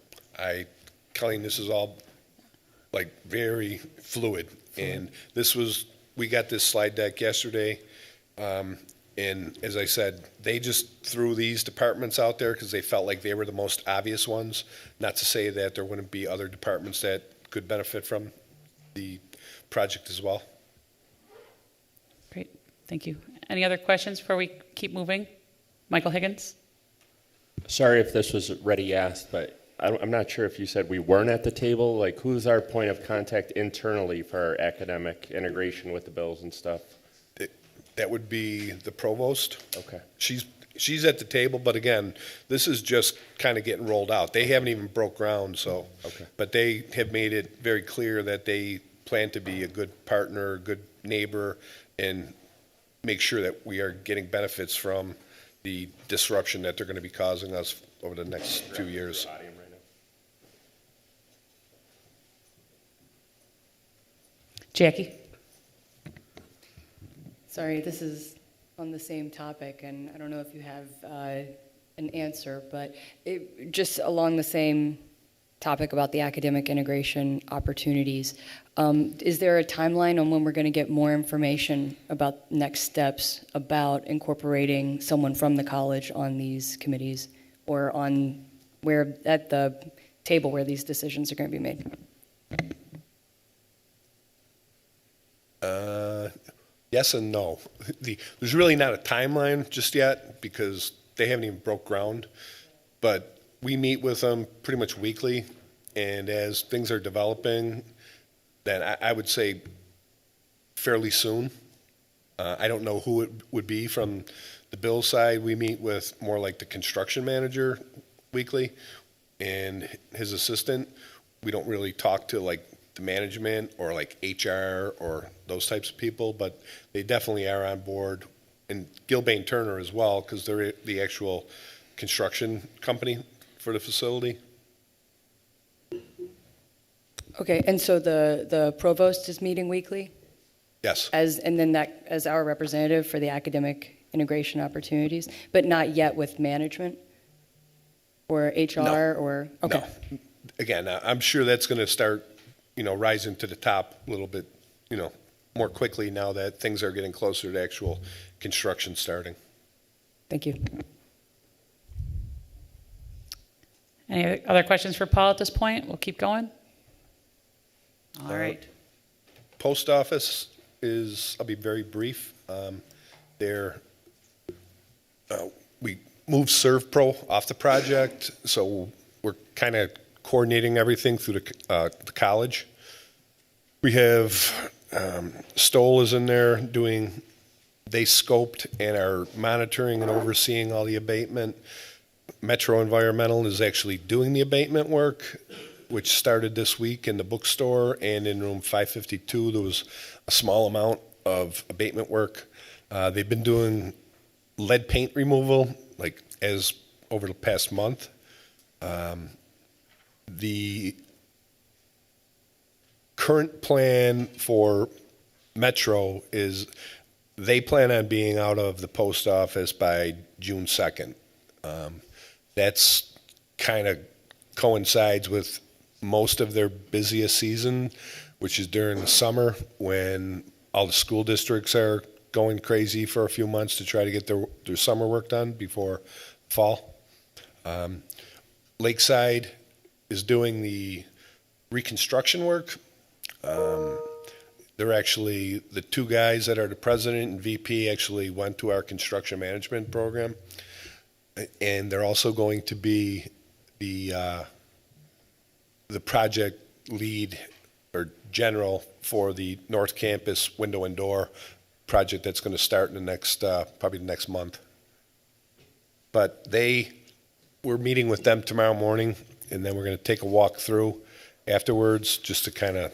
Colleen, this is all like very fluid. And we got this slide deck yesterday. And as I said, they just threw these departments out there because they felt like they were the most obvious ones. Not to say that there wouldn't be other departments that could benefit from the project as well. Great, thank you. Any other questions before we keep moving? Michael Higgins? Sorry if this was already asked, but I'm not sure if you said we weren't at the table. Like, who's our point of contact internally for our academic integration with the bills and stuff? That would be the provost. Okay. She's at the table, but again, this is just kind of getting rolled out. They haven't even broke ground, so. Okay. But they have made it very clear that they plan to be a good partner, a good neighbor, and make sure that we are getting benefits from the disruption that they're going to be causing us over the next few years. Jackie? Sorry, this is on the same topic, and I don't know if you have an answer, but just along the same topic about the academic integration opportunities, is there a timeline on when we're going to get more information about next steps about incorporating someone from the college on these committees, or on where at the table where these decisions are going to be made? Yes and no. There's really not a timeline just yet because they haven't even broke ground. But we meet with them pretty much weekly, and as things are developing, then I would say fairly soon. I don't know who it would be from the bill side. We meet with more like the construction manager weekly and his assistant. We don't really talk to like the management or like HR or those types of people, but they definitely are on board. And Gilbane Turner as well, because they're the actual construction company for the facility. Okay, and so the provost is meeting weekly? Yes. And then that as our representative for the academic integration opportunities, but not yet with management or HR? No. Or okay. No. Again, I'm sure that's going to start, rising to the top a little bit, more quickly now that things are getting closer to actual construction starting. Thank you. Any other questions for Paul at this point? We'll keep going. All right. Post office I'll be very brief. We moved ServPro off the project, so we're kind of coordinating everything through the college. We have Stoll is in there doing, they scoped and are monitoring and overseeing all the abatement. Metro Environmental is actually doing the abatement work, which started this week in the bookstore, and in room 552 there was a small amount of abatement work. They've been doing lead paint removal like as over the past month. The current plan for Metro is they plan on being out of the post office by June 2nd. That's kind of coincides with most of their busiest season, which is during the summer when all the school districts are going crazy for a few months to try to get their summer work done before fall. Lakeside is doing the reconstruction work. They're actually, the two guys that are the president and VP actually went to our construction management program. And they're also going to be the project lead or general for the North Campus window and door project that's going to start in the next, probably the next month. But we're meeting with them tomorrow morning, and then we're going to take a walk through afterwards just to kind of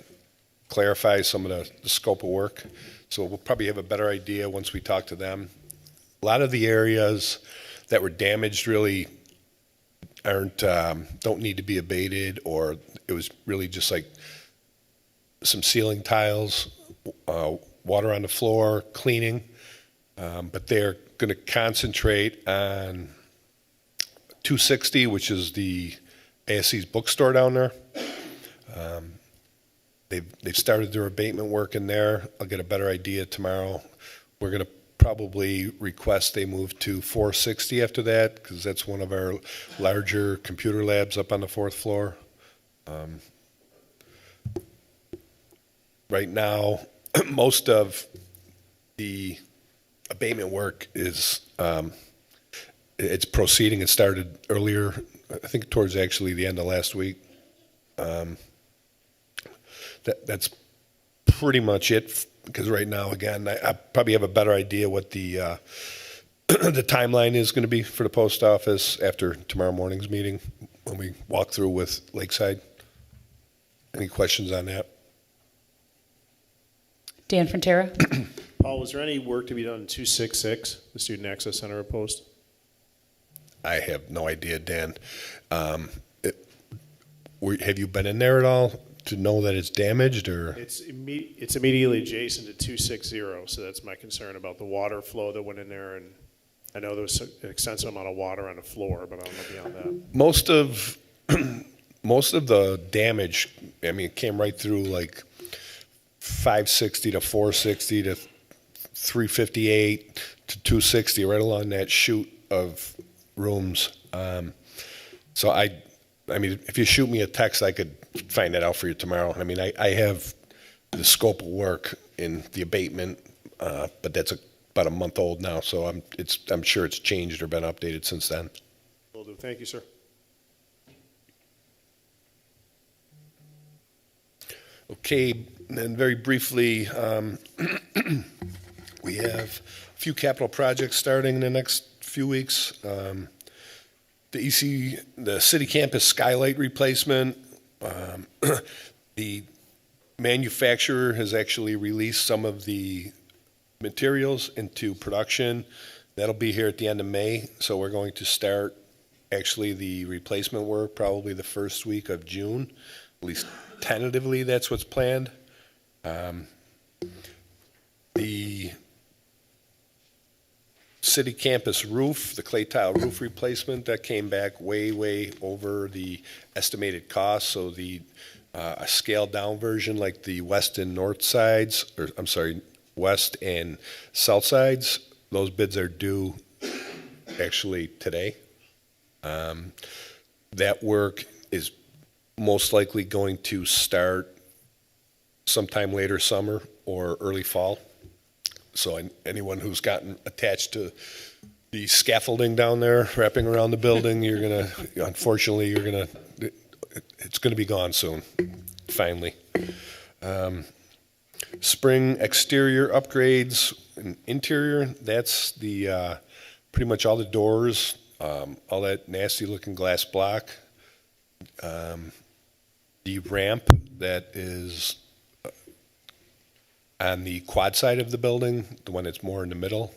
clarify some of the scope of work. So we'll probably have a better idea once we talk to them. A lot of the areas that were damaged really don't need to be abated, or it was really just like some ceiling tiles, water on the floor, cleaning. But they're going to concentrate on 260, which is the ASC's bookstore down there. They've started their abatement work in there. I'll get a better idea tomorrow. We're going to probably request they move to 460 after that, because that's one of our larger computer labs up on the 4th floor. Right now, most of the abatement work is it's proceeding. It started earlier, I think towards actually the end of last week. That's pretty much it, because right now, again, I probably have a better idea what the the timeline is going to be for the post office after tomorrow morning's meeting when we walk through with Lakeside. Any questions on that? Dan Frontera? Paul, was there any work to be done in 266, the Student Access Center post? I have no idea, Dan. Have you been in there at all to know that it's damaged, or? It's immediately adjacent to 260, so that's my concern about the water flow that went in there. And I know there was an extensive amount of water on the floor, but I don't know beyond that. Most of the damage, I mean, it came right through like 560 to 460 to 358 to 260, right along that chute of rooms. So I mean, if you shoot me a text, I could find that out for you tomorrow. I mean, I have the scope of work in the abatement, but that's about a month old now, so I'm sure it's changed or been updated since then. Will do. Thank you, sir. Okay, and then very briefly, we have a few capital projects starting in the next few weeks. The city campus skylight replacement. The manufacturer has actually released some of the materials into production. That'll be here at the end of May, so we're going to start actually the replacement work probably the first week of June. At least tentatively, that's what's planned. The city campus roof, the clay tile roof replacement, that came back way over the estimated cost. So a scaled down version like the west and north sides, or I'm sorry, west and south sides, those bids are due actually today. That work is most likely going to start sometime later summer or early fall. So anyone who's gotten attached to the scaffolding down there wrapping around the building, unfortunately, you're gonna it's going to be gone soon, finally. Spring exterior upgrades and interior, that's the pretty much all the doors, all that nasty looking glass block. The ramp that is on the quad side of the building, the one that's more in the middle,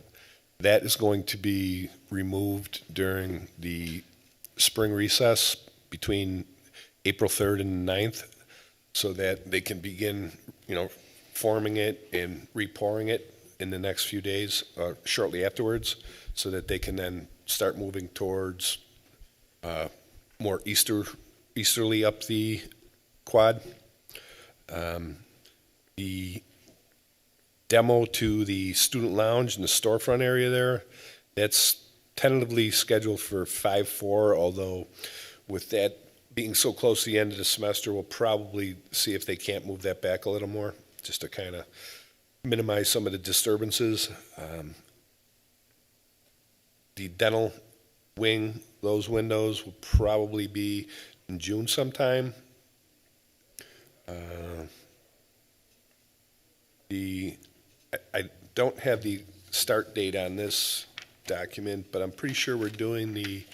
that is going to be removed during the spring recess between April 3rd and 9th so that they can begin, forming it and repouring it in the next few days, shortly afterwards, so that they can then start moving towards more easterly up the quad. The demo to the student lounge and the storefront area there, that's tentatively scheduled for 5/4, although with that being so close to the end of the semester, we'll probably see if they can't move that back a little more, just to kind of minimize some of the disturbances. The dental wing, those windows will probably be in June sometime. I don't have the start date on this document, but I'm pretty sure we're doing the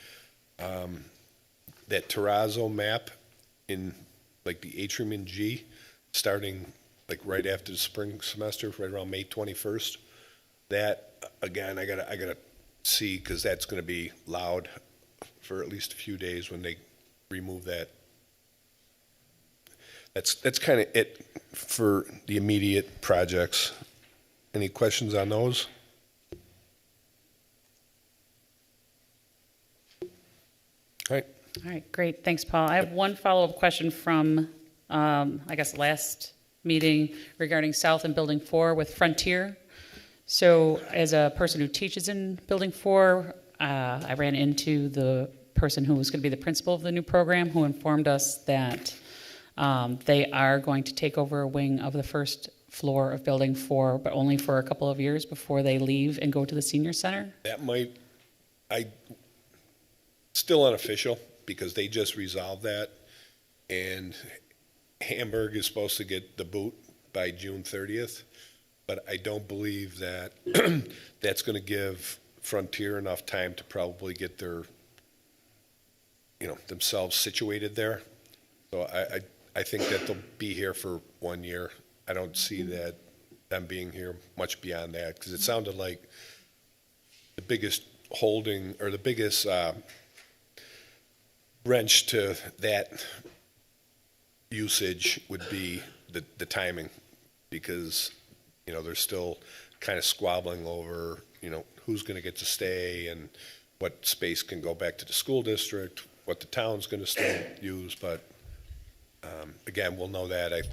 that terrazzo map in like the atrium in G, starting like right after the spring semester, right around May 21st. That again, I gotta see, because that's going to be loud for at least a few days when they remove that. That's kind of it for the immediate projects. Any questions on those? All right. All right, great. Thanks, Paul. I have one follow-up question from, I guess, last meeting regarding South and Building 4 with Frontier. So as a person who teaches in Building 4, I ran into the person who was going to be the principal of the new program, who informed us that they are going to take over a wing of the first floor of Building 4, but only for a couple of years before they leave and go to the senior center. That still unofficial, because they just resolved that, and Hamburg is supposed to get the boot by June 30th, but I don't believe that that's going to give Frontier enough time to probably get their, themselves situated there. So I think that they'll be here for 1 year. I don't see that them being here much beyond that, because it sounded like the biggest wrench to that usage would be the timing, because they're still kind of squabbling over who's going to get to stay and what space can go back to the school district, what the town's going to still use. But again, we'll know that.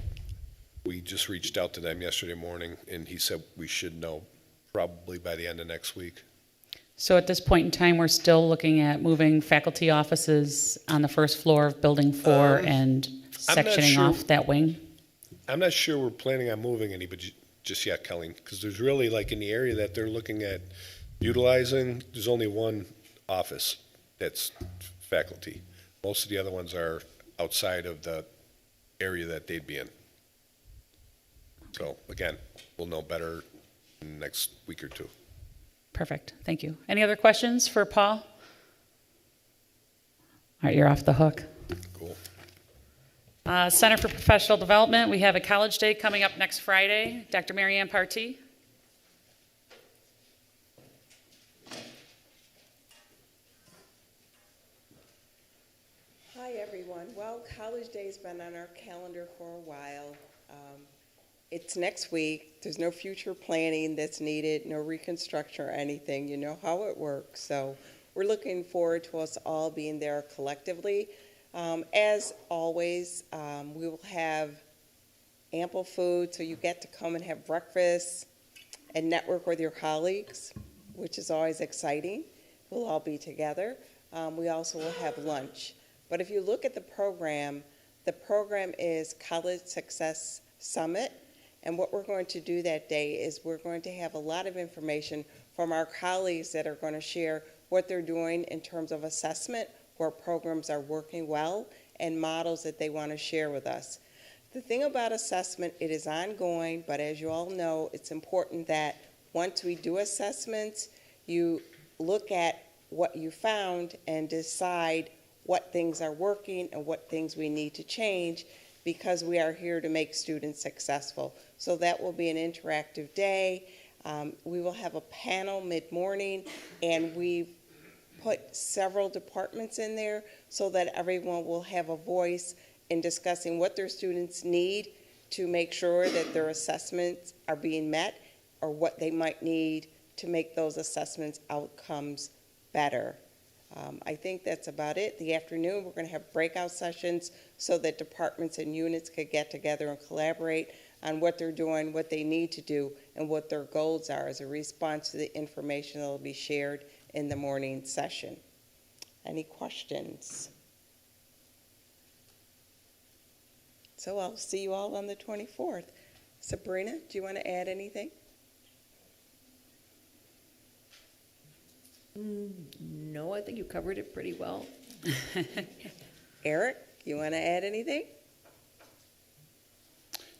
We just reached out to them yesterday morning, and he said we should know probably by the end of next week. So at this point in time, we're still looking at moving faculty offices on the first floor of Building 4 and sectioning off that wing? I'm not sure we're planning on moving any, but just yet, Colleen, because there's really, like, in the area that they're looking at utilizing, there's only one office that's faculty. Most of the other ones are outside of the area that they'd be in. So again, we'll know better in the next week or two. Perfect. Thank you. Any other questions for Paul? All right, you're off the hook. Cool. Center for Professional Development, we have a college day coming up next Friday. Dr. Marianne Partee. Hi, everyone. Well, College Day's been on our calendar for a while. It's next week. There's no future planning that's needed, no reconstruction or anything. You know how it works. So we're looking forward to us all being there collectively. As always, we will have ample food, so you get to come and have breakfast and network with your colleagues, which is always exciting. We'll all be together. We also will have lunch. But if you look at the program is College Success Summit. And what we're going to do that day is we're going to have a lot of information from our colleagues that are going to share what they're doing in terms of assessment, where programs are working well, and models that they want to share with us. The thing about assessment, it is ongoing, but as you all know, it's important that once we do assessments, you look at what you found and decide what things are working and what things we need to change, because we are here to make students successful. So that will be an interactive day. We will have a panel mid-morning, and we've put several departments in there so that everyone will have a voice in discussing what their students need to make sure that their assessments are being met, or what they might need to make those assessments outcomes better. I think that's about it. The afternoon, we're going to have breakout sessions so that departments and units could get together and collaborate on what they're doing, what they need to do, and what their goals are as a response to the information that will be shared in the morning session. Any questions? So I'll see you all on the 24th. Sabrina, do you want to add anything? No, I think you covered it pretty well. Eric, you want to add anything?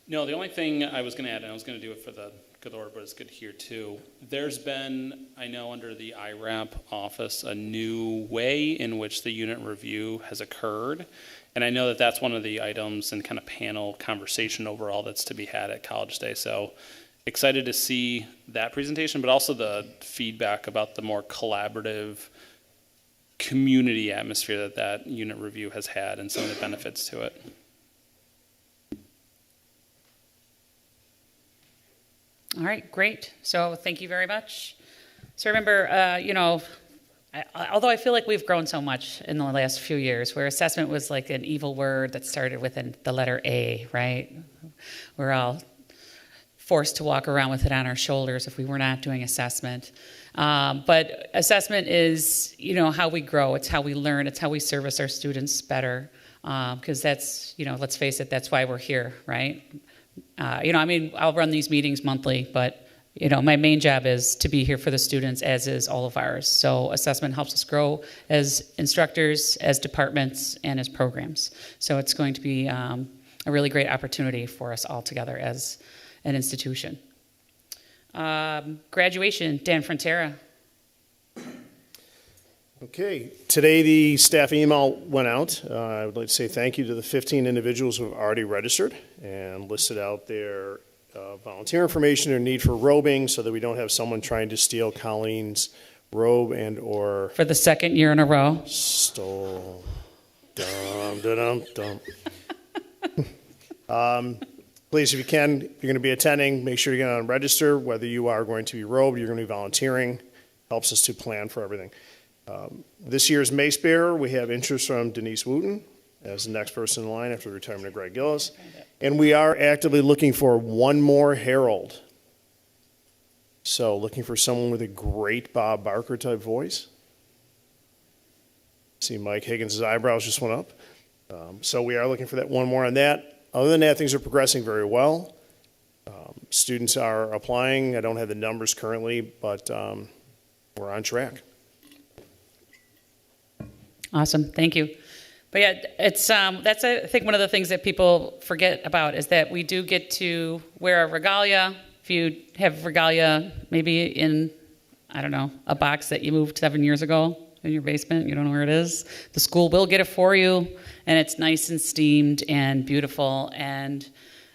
No, the only thing I was going to add, and I was going to do it for the good order, but it's good here too. There's been, I know under the IRAP office, a new way in which the unit review has occurred. And I know that that's one of the items and kind of panel conversation overall that's to be had at College Day. So excited to see that presentation, but also the feedback about the more collaborative community atmosphere that that unit review has had and some of the benefits to it. All right, great. So thank you very much. So remember, although I feel like we've grown so much in the last few years, where assessment was like an evil word that started with the letter A, right? We're all forced to walk around with it on our shoulders if we were not doing assessment. But assessment is, how we grow. It's how we learn. It's how we service our students better. Because that's, let's face it, that's why we're here, right? I'll run these meetings monthly, but, my main job is to be here for the students, as is all of ours. So assessment helps us grow as instructors, as departments, and as programs. So it's going to be a really great opportunity for us all together as an institution. Graduation, Dan Frontera. Okay, today the staff email went out. I would like to say thank you to the 15 individuals who have already registered and listed out their volunteer information or need for robing so that we don't have someone trying to steal Colleen's robe and or... For the second year in a row. Stole. Dum, dum, dum. Please, if you can, if you're going to be attending, make sure you get on register, whether you are going to be robed, you're going to be volunteering. Helps us to plan for everything. This year's Mace Bearer, we have interest from Denise Wooten as the next person in line after the retirement of Greg Gillis. And we are actively looking for one more herald. So looking for someone with a great Bob Barker type voice. See Mike Higgins' eyebrows just went up. So we are looking for that one more on that. Other than that, things are progressing very well. Students are applying. I don't have the numbers currently, but we're on track. Awesome, thank you. But yeah, it's that's I think one of the things that people forget about is that we do get to wear a regalia. If you have regalia maybe in, I don't know, a box that you moved 7 years ago in your basement, you don't know where it is, the school will get it for you, and it's nice and steamed and beautiful, and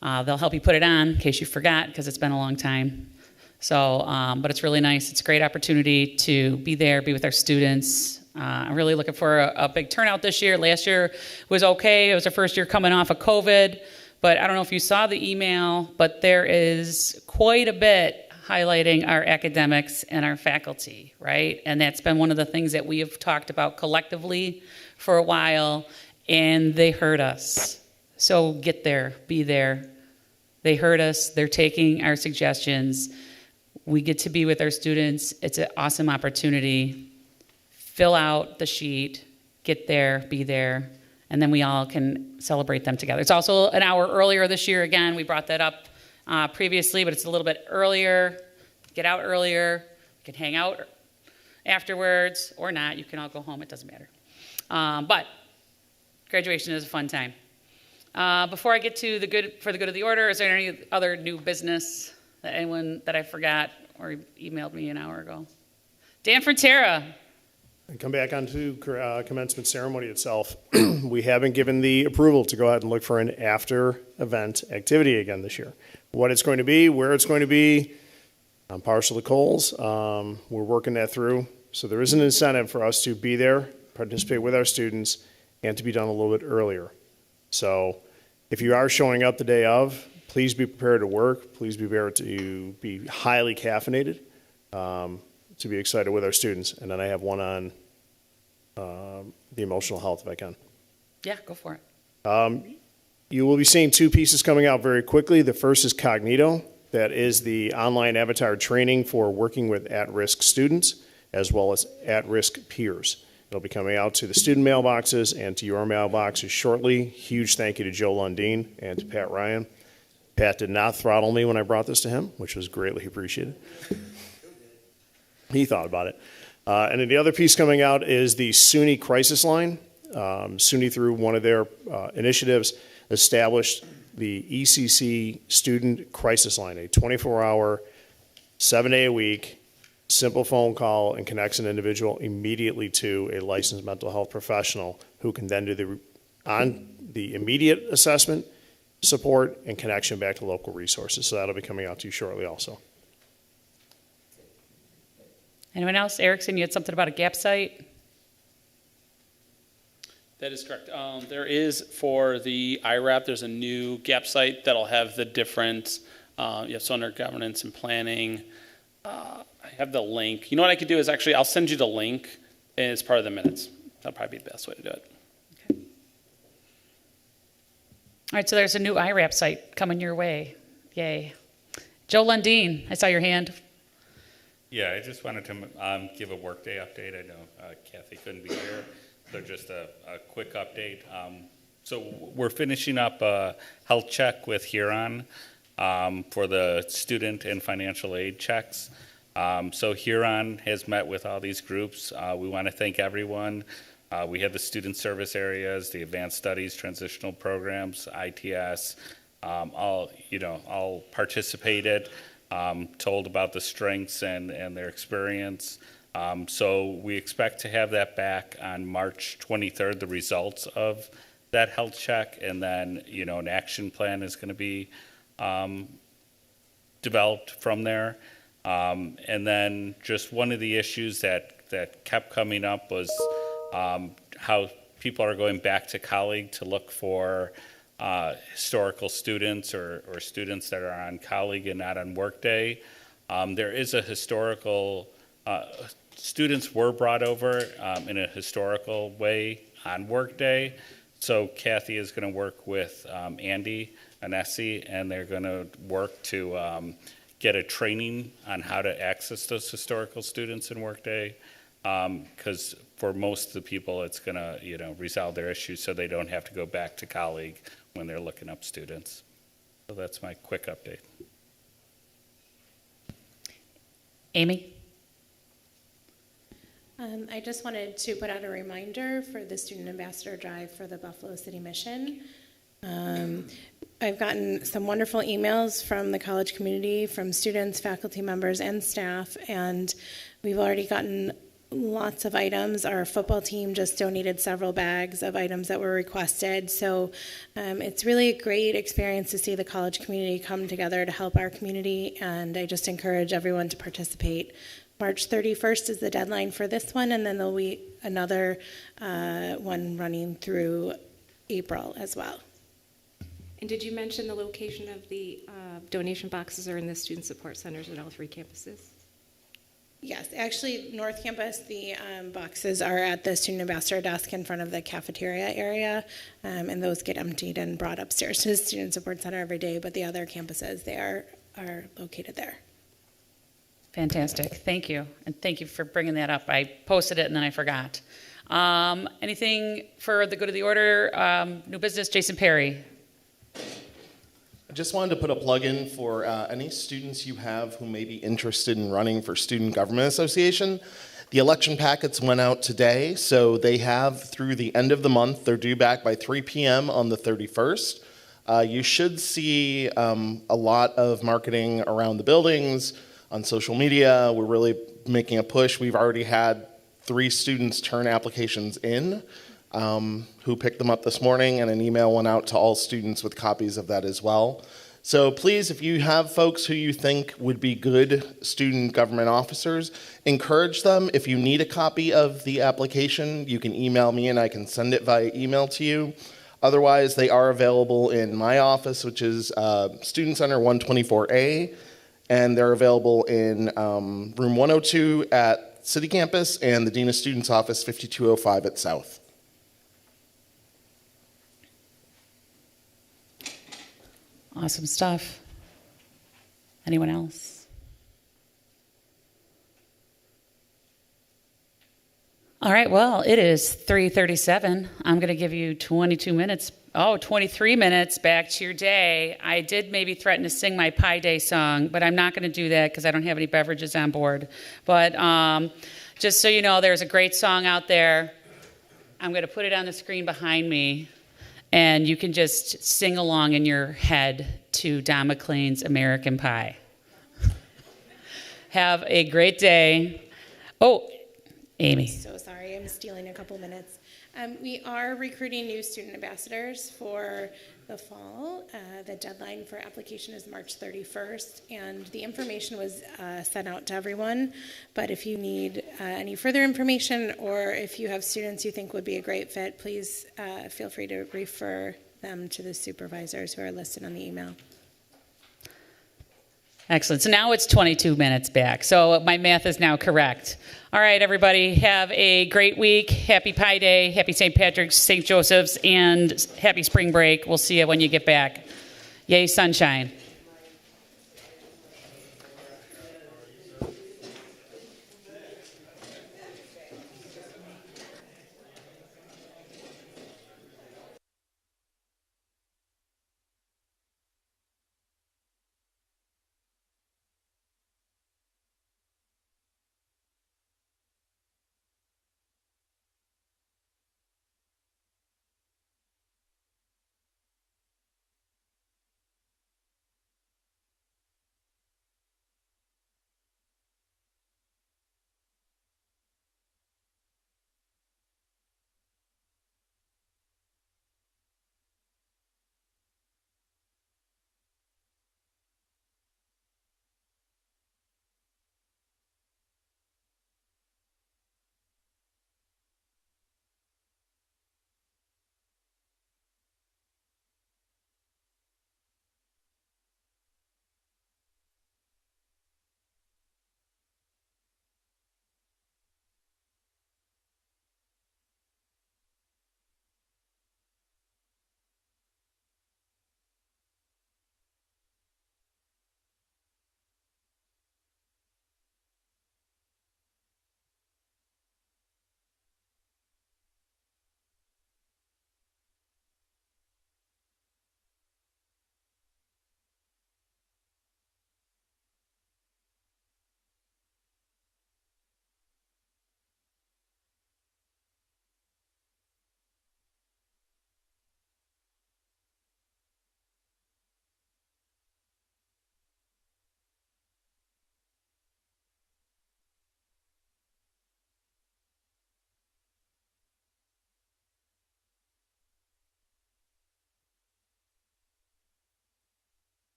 they'll help you put it on in case you forgot, because it's been a long time. So, but it's really nice. It's a great opportunity to be there, be with our students. I'm really looking for a big turnout this year. Last year was okay. It was our first year coming off of COVID. But I don't know if you saw the email, but there is quite a bit highlighting our academics and our faculty, right? And that's been one of the things that we have talked about collectively for a while, and they heard us. So get there, be there. They heard us. They're taking our suggestions. We get to be with our students. It's an awesome opportunity. Fill out the sheet, get there, be there, and then we all can celebrate them together. It's also an hour earlier this year. Again, we brought that up previously, but it's a little bit earlier. Get out earlier. You can hang out afterwards or not. You can all go home. It doesn't matter. But Graduation is a fun time. Before I get to the good of the order, is there any other new business that anyone that I forgot or emailed me an hour ago? Dan Frontera. And come back onto commencement ceremony itself. We have been given the approval to go ahead and look for an after-event activity again this year. What it's going to be, where it's going to be, I'm partial to Kohl's. We're working that through. So there is an incentive for us to be there, participate with our students, and to be done a little bit earlier. So if you are showing up the day of, please be prepared to work. Please be prepared to be highly caffeinated, to be excited with our students. And then I have one on the emotional health, if I can. Yeah, go for it. You will be seeing two pieces coming out very quickly. The first is Cognito. That is the online avatar training for working with at-risk students as well as at-risk peers. It'll be coming out to the student mailboxes and to your mailboxes shortly. Huge thank you to Joe Lundeen and to Pat Ryan. Pat did not throttle me when I brought this to him, which was greatly appreciated. He thought about it. And then the other piece coming out is the SUNY crisis line. SUNY, through one of their initiatives, established the ECC student crisis line, a 24-hour, 7-day-a-week, simple phone call, and connects an individual immediately to a licensed mental health professional who can then do the immediate assessment, support, and connection back to local resources. So that'll be coming out to you shortly also. Anyone else? Erickson, you had something about a GAP site? That is correct. There is, for the IRAP, there's a new GAP site that'll have the different, so under governance and planning, I have the link. You know what I could do is actually, I'll send you the link as part of the minutes. That'll probably be the best way to do it. Okay. All right, so there's a new IRAP site coming your way. Yay. Joe Lundeen, I saw your hand. Yeah, I just wanted to give a workday update. I know Kathy couldn't be here, so just a quick update. So we're finishing up a health check with Huron for the student and financial aid checks. So Huron has met with all these groups. We want to thank everyone. We had the student service areas, the advanced studies, transitional programs, ITS, all participated. Told about the strengths and their experience. So we expect to have that back on March 23rd, the results of that health check, and then, an action plan is going to be developed from there. And then just one of the issues that kept coming up was how people are going back to colleague to look for historical students or students that are on colleague and not on workday. There is a historical, students were brought over in a historical way on workday. So Kathy is going to work with Andy Anesi, and they're going to work to get a training on how to access those historical students in workday. Because for most of the people, it's going to, resolve their issues so they don't have to go back to colleague when they're looking up students. So that's my quick update. Amy? I just wanted to put out a reminder for the Student Ambassador Drive for the Buffalo City Mission. I've gotten some wonderful emails from the college community, from students, faculty members, and staff, and we've already gotten lots of items. Our football team just donated several bags of items that were requested. So it's really a great experience to see the college community come together to help our community, and I just encourage everyone to participate. March 31st is the deadline for this one, and then there'll be another one running through April as well. And did you mention the location of the donation boxes are in the student support centers at all 3 campuses? Yes, actually, North Campus, the boxes are at the Student Ambassador desk in front of the cafeteria area, and those get emptied and brought upstairs to the Student Support Center every day, but the other campuses, they are located there. Fantastic. Thank you. And thank you for bringing that up. I posted it and then I forgot. Anything for the good of the order? New business, Jason Perry. I just wanted to put a plug in for any students you have who may be interested in running for Student Government Association. The election packets went out today, so they have through the end of the month. They're due back by 3 p.m. on the 31st. You should see a lot of marketing around the buildings, on social media. We're really making a push. We've already had 3 students turn applications in who picked them up this morning, and an email went out to all students with copies of that as well. So please, if you have folks who you think would be good student government officers, encourage them. If you need a copy of the application, you can email me and I can send it via email to you. Otherwise, they are available in my office, which is Student Center 124A, and they're available in room 102 at City Campus and the Dean of Students office 5205 at South. Awesome stuff. Anyone else? All right, well, it is 3:37. I'm going to give you 23 minutes back to your day. I did maybe threaten to sing my Pi Day song, but I'm not going to do that because I don't have any beverages on board. But just so you know, there's a great song out there. I'm going to put it on the screen behind me, and you can just sing along in your head to Don McLean's American Pie. Have a great day. Oh, Amy. So sorry, I'm stealing a couple minutes. We are recruiting new student ambassadors for the fall. The deadline for application is March 31st, and the information was sent out to everyone. But if you need any further information, or if you have students you think would be a great fit, please feel free to refer them to the supervisors who are listed on the email. Excellent. So now it's 22 minutes back. So my math is now correct. All right, everybody, have a great week. Happy Pi Day, happy St. Patrick's, St. Joseph's, and happy spring break. We'll see you when you get back. Yay, sunshine.